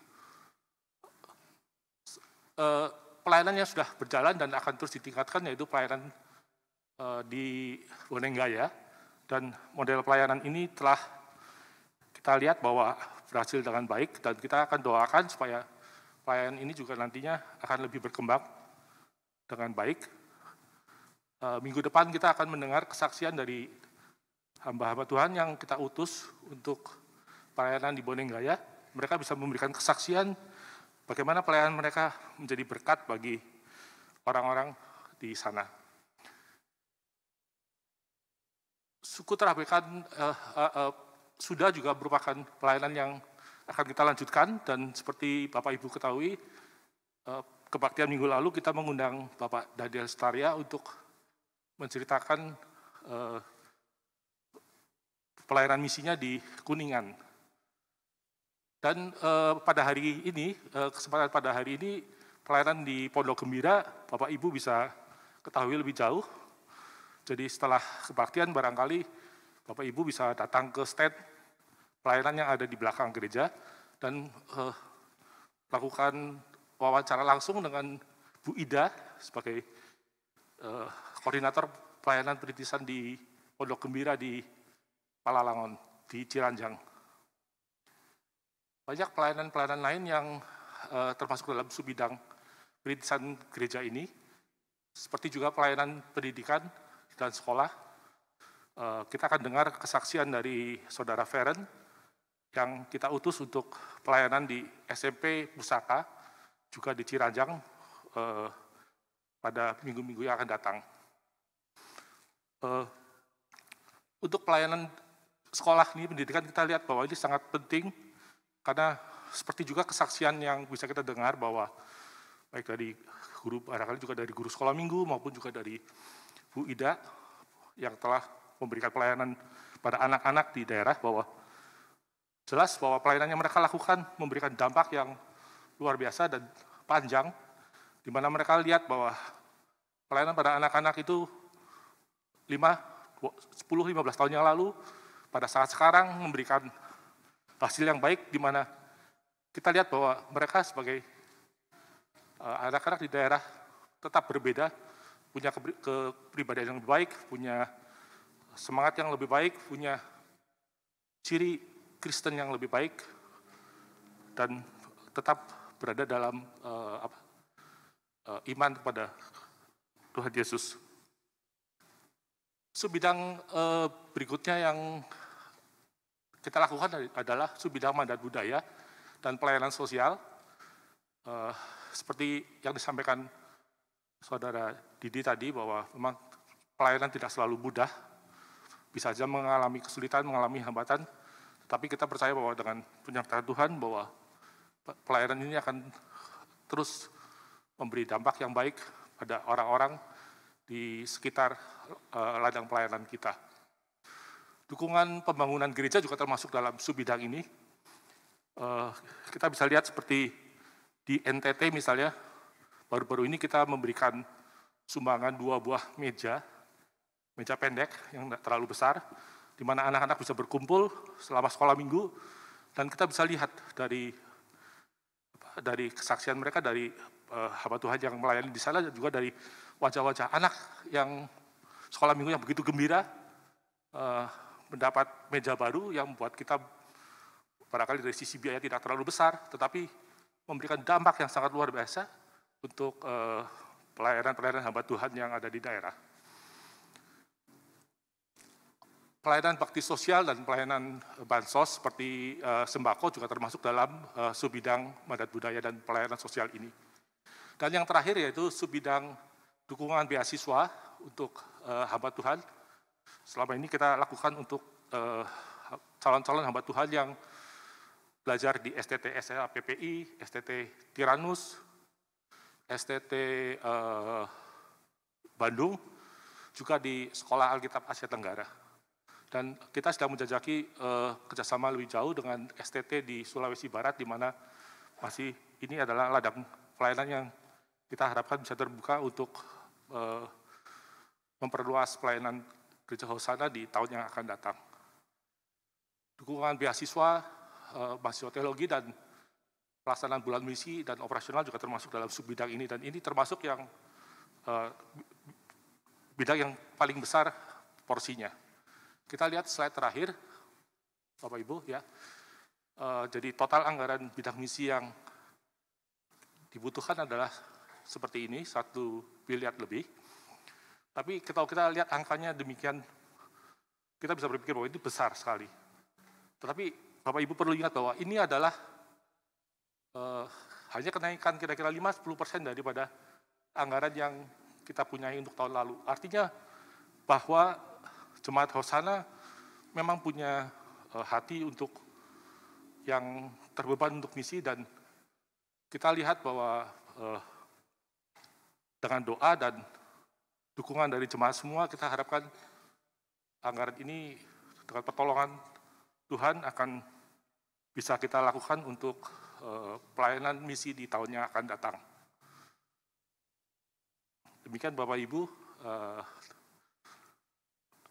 [SPEAKER 4] Pelayanan yang sudah berjalan dan akan terus ditingkatkan yaitu pelayanan di Bonenggaya, dan model pelayanan ini telah kita lihat bahwa berhasil dengan baik, dan kita akan doakan supaya pelayanan ini juga nantinya akan lebih berkembang dengan baik. Minggu depan kita akan mendengar kesaksian dari hamba-hamba Tuhan yang kita utus untuk pelayanan di Bonenggaya. Mereka bisa memberikan kesaksian bagaimana pelayanan mereka menjadi berkat bagi orang-orang di sana. Suku Terabekan sudah juga merupakan pelayanan yang akan kita lanjutkan, dan seperti Bapak Ibu ketahui, kebaktian minggu lalu kita mengundang Bapak Daniel Staria untuk menceritakan pelayanan misinya di Kuningan. Dan pada hari ini, kesempatan pada hari ini, pelayanan di Pondok Gembira, Bapak Ibu bisa ketahui lebih jauh. Jadi setelah kebaktian barangkali Bapak Ibu bisa datang ke stand pelayanan yang ada di belakang gereja dan lakukan wawancara langsung dengan Bu Ida sebagai koordinator pelayanan perintisan di Pondok Gembira di Palalangon, di Ciranjang. Banyak pelayanan-pelayanan lain yang termasuk dalam subbidang perintisan gereja ini, seperti juga pelayanan pendidikan dan sekolah. Kita akan dengar kesaksian dari Saudara Feren yang kita utus untuk pelayanan di SMP Pusaka, juga di Ciranjang pada minggu-minggu yang akan datang. Untuk pelayanan sekolah ini, pendidikan, kita lihat bahwa ini sangat penting, karena seperti juga kesaksian yang bisa kita dengar bahwa baik dari guru, barangkali juga dari guru sekolah minggu maupun juga dari Bu Ida yang telah memberikan pelayanan pada anak-anak di daerah, bahwa jelas bahwa pelayanan yang mereka lakukan memberikan dampak yang luar biasa dan panjang, di mana mereka lihat bahwa pelayanan pada anak-anak itu 10-15 tahun yang lalu, pada saat sekarang memberikan hasil yang baik, di mana kita lihat bahwa mereka sebagai anak-anak di daerah tetap berbeda, punya kepribadian yang lebih baik, punya semangat yang lebih baik, punya ciri Kristen yang lebih baik, dan tetap berada dalam iman kepada Tuhan Yesus. Subbidang berikutnya yang kita lakukan adalah subbidang mandat budaya dan pelayanan sosial. Seperti yang disampaikan Saudara Didi tadi, bahwa memang pelayanan tidak selalu mudah, bisa saja mengalami kesulitan, mengalami hambatan, tetapi kita percaya bahwa dengan penyertaan Tuhan, bahwa pelayanan ini akan terus memberi dampak yang baik pada orang-orang di sekitar ladang pelayanan kita. Dukungan pembangunan gereja juga termasuk dalam subbidang ini. Kita bisa lihat seperti di NTT misalnya, baru-baru ini kita memberikan sumbangan 2 buah meja pendek yang tidak terlalu besar, di mana anak-anak bisa berkumpul selama sekolah minggu, dan kita bisa lihat dari kesaksian mereka, dari hamba Tuhan yang melayani di sana, dan juga dari wajah-wajah anak yang sekolah minggu yang begitu gembira mendapat meja baru yang membuat kita barangkali dari sisi biaya tidak terlalu besar, tetapi memberikan dampak yang sangat luar biasa untuk pelayanan-pelayanan hamba Tuhan yang ada di daerah. Pelayanan bakti sosial dan pelayanan bansos seperti sembako juga termasuk dalam subbidang mandat budaya dan pelayanan sosial ini. Dan yang terakhir yaitu subbidang dukungan beasiswa untuk hamba Tuhan. Selama ini kita lakukan untuk calon-calon hamba Tuhan yang belajar di STT SLA PPI, STT Tiranus, STT Bandung, juga di Sekolah Alkitab Asia Tenggara. Dan kita sedang menjajaki kerjasama lebih jauh dengan STT di Sulawesi Barat, di mana masih ini adalah ladang pelayanan yang kita harapkan bisa terbuka untuk memperluas pelayanan Gereja Hosana di tahun yang akan datang. Dukungan beasiswa, mahasiswa teologi dan pelaksanaan bulan misi dan operasional juga termasuk dalam subbidang ini, dan ini termasuk yang bidang yang paling besar porsinya. Kita lihat slide terakhir, Bapak Ibu ya. Jadi total anggaran bidang misi yang dibutuhkan adalah seperti ini, 1 miliar lebih. Tapi kalau kita lihat angkanya demikian, kita bisa berpikir bahwa itu besar sekali. Tetapi Bapak Ibu perlu ingat bahwa ini adalah hanya kenaikan kira-kira 5-10% daripada anggaran yang kita punyai untuk tahun lalu. Artinya bahwa Jemaat Hosana memang punya hati untuk yang terbeban untuk misi, dan kita lihat bahwa dengan doa dan dukungan dari jemaat semua, kita harapkan anggaran ini dengan pertolongan Tuhan akan bisa kita lakukan untuk pelayanan misi di tahun yang akan datang. Demikian Bapak Ibu,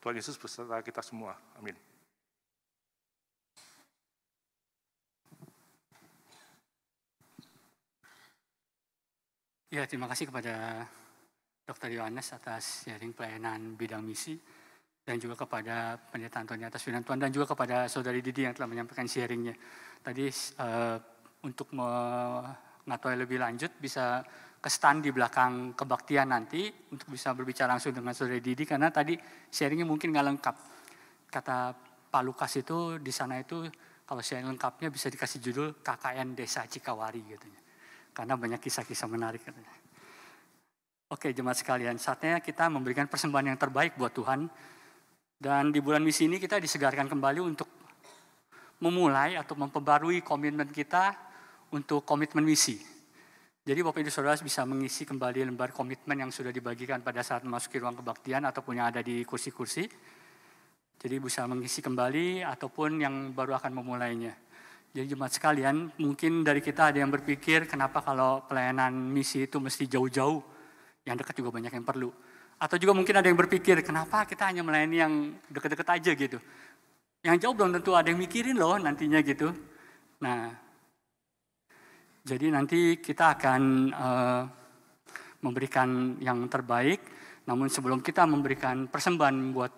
[SPEAKER 4] Tuhan Yesus beserta kita semua. Amin.
[SPEAKER 1] Ya, terima kasih kepada Dr. Yohanes atas sharing pelayanan bidang misi, dan juga kepada Pendeta Antoni atas firman Tuhan, dan juga kepada Saudari Didi yang telah menyampaikan sharingnya. Tadi untuk mengetahui lebih lanjut bisa ke stand di belakang kebaktian nanti untuk bisa berbicara langsung dengan Saudari Didi, karena tadi sharingnya mungkin nggak lengkap. Kata Pak Lukas itu di sana itu kalau sharing lengkapnya bisa dikasih judul KKN Desa Cikawari katanya, karena banyak kisah-kisah menarik katanya. Oke jemaat sekalian, saatnya kita memberikan persembahan yang terbaik buat Tuhan. Dan di bulan misi ini kita disegarkan kembali untuk memulai atau memperbarui komitmen kita untuk komitmen misi. Jadi Bapak Ibu Saudara bisa mengisi kembali lembar komitmen yang sudah dibagikan pada saat memasuki ruang kebaktian ataupun yang ada di kursi-kursi. Jadi bisa mengisi kembali ataupun yang baru akan memulainya. Jadi jemaat sekalian, mungkin dari kita ada yang berpikir kenapa kalau pelayanan misi itu mesti jauh-jauh, yang dekat juga banyak yang perlu. Atau juga mungkin ada yang berpikir kenapa kita hanya melayani yang dekat-dekat aja gitu. Yang jauh belum tentu ada yang mikirin loh nantinya gitu. Nah, jadi nanti kita akan memberikan yang terbaik, namun sebelum kita memberikan persembahan buat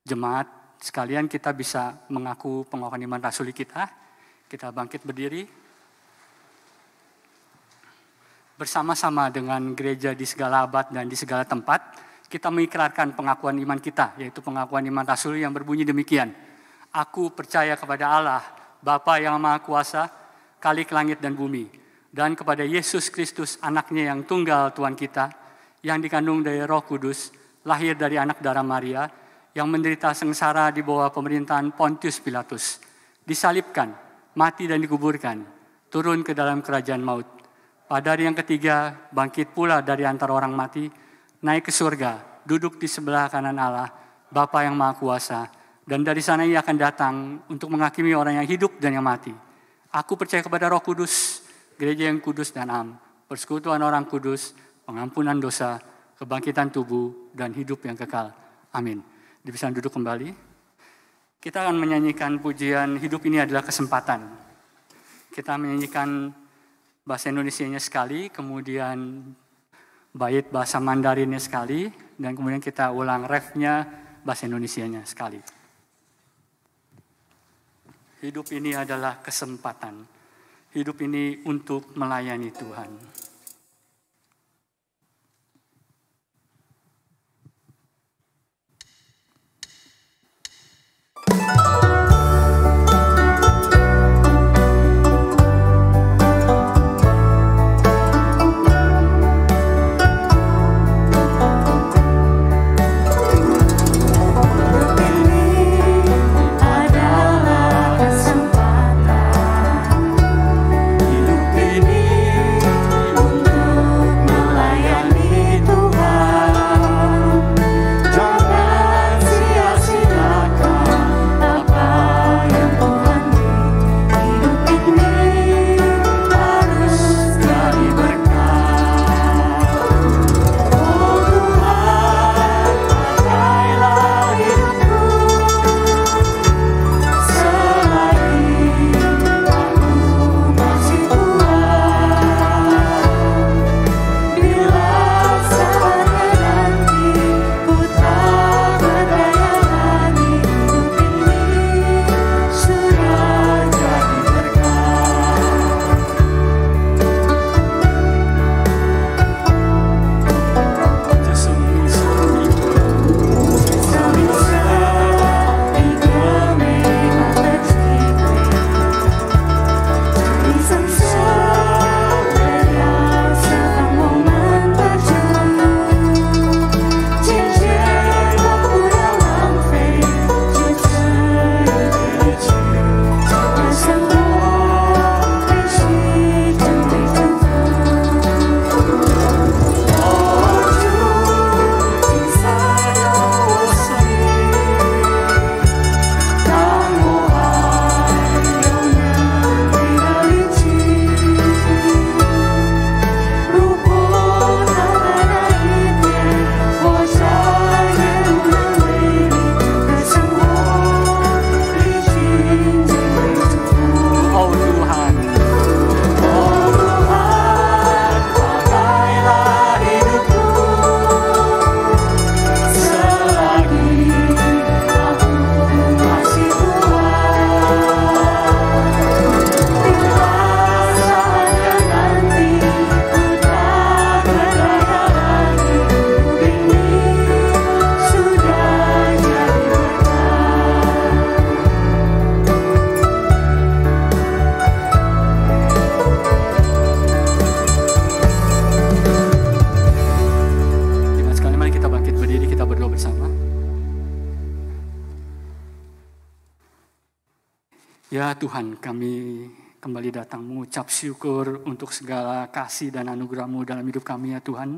[SPEAKER 1] jemaat sekalian, kita bisa mengaku pengakuan iman rasuli kita. Kita bangkit berdiri. Bersama-sama dengan gereja di segala abad dan di segala tempat, kita mengikrarkan pengakuan iman kita, yaitu pengakuan iman rasuli yang berbunyi demikian. Aku percaya kepada Allah, Bapa yang Maha Kuasa, Khalik langit dan bumi, dan kepada Yesus Kristus, anaknya yang tunggal Tuhan kita, yang dikandung dari Roh Kudus, lahir dari anak darah Maria, yang menderita sengsara di bawah pemerintahan Pontius Pilatus, disalibkan, mati dan dikuburkan, turun ke dalam kerajaan maut. Pada hari yang ketiga, bangkit pula dari antara orang mati, naik ke surga, duduk di sebelah kanan Allah, Bapa yang Maha Kuasa, dan dari sana ia akan datang untuk menghakimi orang yang hidup dan yang mati. Aku percaya kepada Roh Kudus, gereja yang kudus dan am, persekutuan orang kudus, pengampunan dosa, kebangkitan tubuh, dan hidup yang kekal. Amin. Bisa duduk kembali. Kita akan menyanyikan pujian Hidup Ini Adalah Kesempatan. Kita menyanyikan bahasa Indonesianya sekali, kemudian bait bahasa Mandarinnya sekali, dan kemudian kita ulang refnya bahasa Indonesianya sekali. Hidup ini adalah kesempatan. Hidup ini untuk melayani Tuhan.
[SPEAKER 5] Adalah
[SPEAKER 1] Ya Tuhan, kami kembali datang mengucap syukur untuk segala kasih dan anugerah-Mu dalam hidup kami ya Tuhan.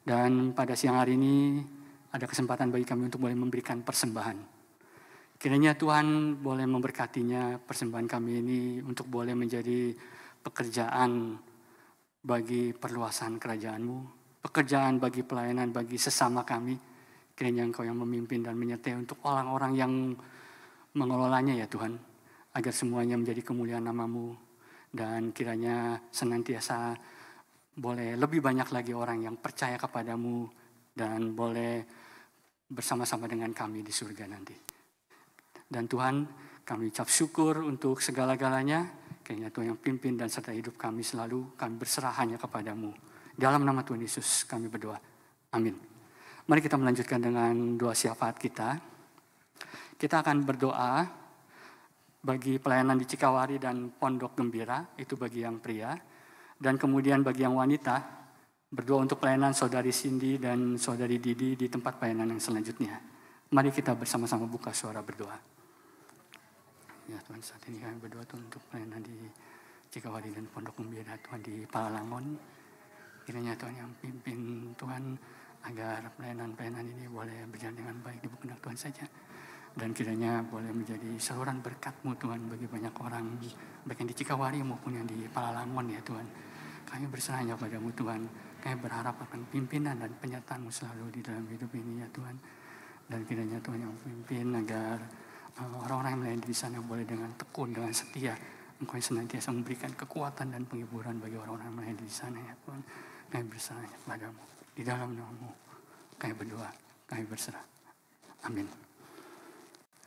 [SPEAKER 1] Dan pada siang hari ini ada kesempatan bagi kami untuk boleh memberikan persembahan. Kiranya Tuhan boleh memberkatinya persembahan kami ini untuk boleh menjadi pekerjaan bagi perluasan kerajaan-Mu, pekerjaan bagi pelayanan bagi sesama kami. Kiranya Engkau yang memimpin dan menyertai untuk orang-orang yang mengelolanya ya Tuhan, agar semuanya menjadi kemuliaan nama-Mu, dan kiranya senantiasa boleh lebih banyak lagi orang yang percaya kepadamu dan boleh bersama-sama dengan kami di surga nanti. Dan Tuhan, kami ucap syukur untuk segala-galanya. Kiranya Tuhan yang pimpin dan serta hidup kami selalu, kami berserah hanya kepadamu. Dalam nama Tuhan Yesus kami berdoa. Amin. Mari kita melanjutkan dengan doa syafaat kita. Kita akan berdoa bagi pelayanan di Cikawari dan Pondok Gembira, itu bagi yang pria. Dan kemudian bagi yang wanita, berdoa untuk pelayanan Saudari Cindy dan Saudari Didi di tempat pelayanan yang selanjutnya. Mari kita bersama-sama buka suara berdoa. Ya Tuhan, saat ini kami berdoa Tuhan untuk pelayanan di Cikawari dan Pondok Gembira, Tuhan di Palalangon. Kiranya Tuhan yang pimpin Tuhan, agar pelayanan-pelayanan ini boleh berjalan dengan baik di kehendak Tuhan saja. Dan kiranya boleh menjadi saluran berkat-Mu Tuhan bagi banyak orang, baik yang di Cikawari maupun yang di Palalangon ya Tuhan. Kami berserah hanya pada-Mu Tuhan. Kami berharap akan pimpinan dan penyertaan-Mu selalu di dalam hidup ini ya Tuhan. Dan kiranya Tuhan yang pimpin agar orang-orang yang melayani di sana boleh dengan tekun, dengan setia. Engkau yang senantiasa memberikan kekuatan dan penghiburan bagi orang-orang yang melayani di sana ya Tuhan. Kami berserah hanya pada-Mu. Di dalam nama-Mu kami berdoa, kami berserah. Amin.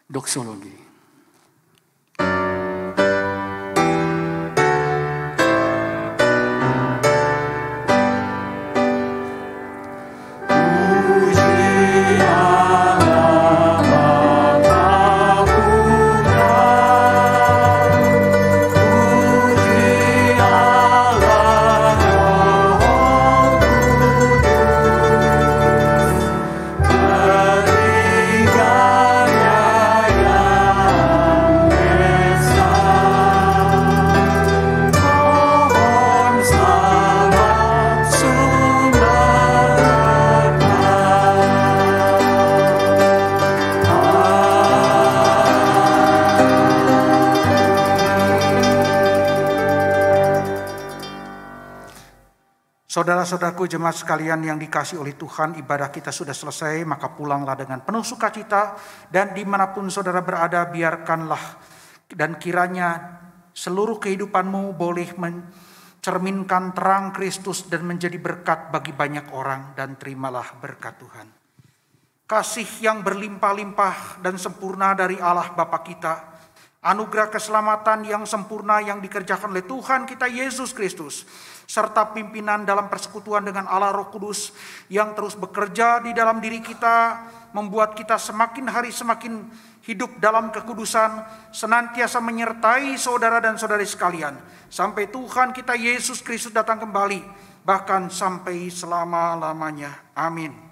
[SPEAKER 1] Doksologi.
[SPEAKER 2] Saudara-saudaraku jemaat sekalian yang dikasihi oleh Tuhan, ibadah kita sudah selesai, maka pulanglah dengan penuh sukacita, dan dimanapun saudara berada, biarkanlah dan kiranya seluruh kehidupanmu boleh mencerminkan terang Kristus dan menjadi berkat bagi banyak orang, dan terimalah berkat Tuhan. Kasih yang berlimpah-limpah dan sempurna dari Allah Bapa kita, anugerah keselamatan yang sempurna yang dikerjakan oleh Tuhan kita Yesus Kristus, serta pimpinan dalam persekutuan dengan Allah Roh Kudus yang terus bekerja di dalam diri kita, membuat kita semakin hari semakin hidup dalam kekudusan, senantiasa menyertai saudara dan saudari sekalian, sampai Tuhan kita Yesus Kristus datang kembali, bahkan sampai selama-lamanya. Amin.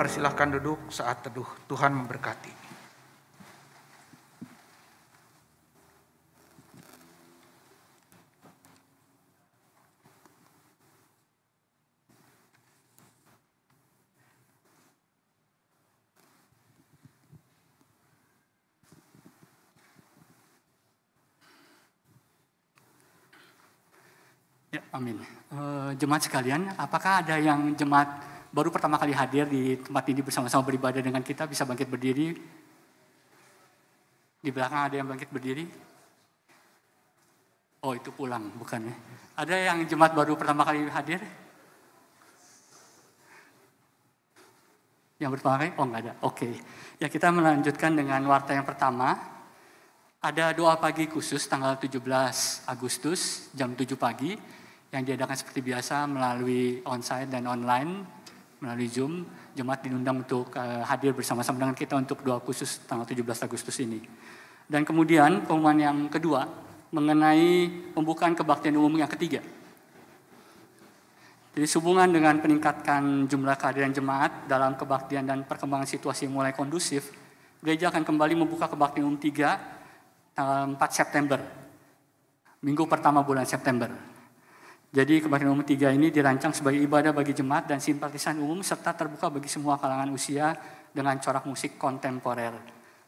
[SPEAKER 2] Silakan duduk saat teduh. Tuhan memberkati.
[SPEAKER 1] Ya, amin. Jemaat sekalian, apakah ada yang jemaat baru pertama kali hadir di tempat ini bersama-sama beribadah dengan kita, bisa bangkit berdiri? Di belakang ada yang bangkit berdiri? Oh, itu pulang, bukan ya? Ada yang jemaat baru pertama kali hadir? Yang berpakai? Oh, nggak ada. Oke. Ya, kita melanjutkan dengan warta yang pertama. Ada doa pagi khusus tanggal 17 Agustus jam 7 pagi yang diadakan seperti biasa melalui onsite dan online, melalui Zoom. Jemaat diundang untuk hadir bersama-sama dengan kita untuk doa khusus tanggal 17 Agustus ini. Dan kemudian pengumuman yang kedua mengenai pembukaan kebaktian umum yang ketiga. Jadi sehubungan dengan peningkatkan jumlah kehadiran jemaat dalam kebaktian dan perkembangan situasi yang mulai kondusif, gereja akan kembali membuka kebaktian umum 3 tanggal 4 September, minggu pertama bulan September. Jadi kebaktian umum 3 ini dirancang sebagai ibadah bagi jemaat dan simpatisan umum serta terbuka bagi semua kalangan usia dengan corak musik kontemporer.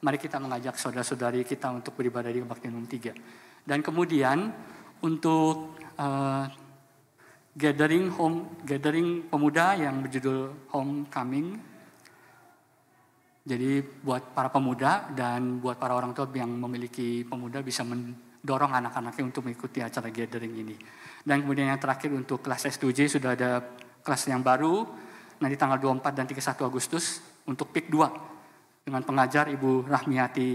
[SPEAKER 1] Mari kita mengajak saudara-saudari kita untuk beribadah di kebaktian umum 3. Dan kemudian untuk gathering pemuda yang berjudul Homecoming. Jadi buat para pemuda dan buat para orang tua yang memiliki pemuda bisa mendorong anak-anaknya untuk mengikuti acara gathering ini. Dan kemudian yang terakhir untuk kelas S2J sudah ada kelas yang baru nanti tanggal 24 dan 31 Agustus untuk PIK 2 dengan pengajar Ibu Rahmiati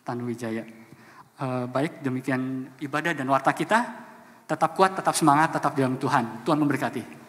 [SPEAKER 1] Tanuwijaya. Baik, demikian ibadah dan warta kita. Tetap kuat, tetap semangat, tetap dalam Tuhan. Tuhan memberkati.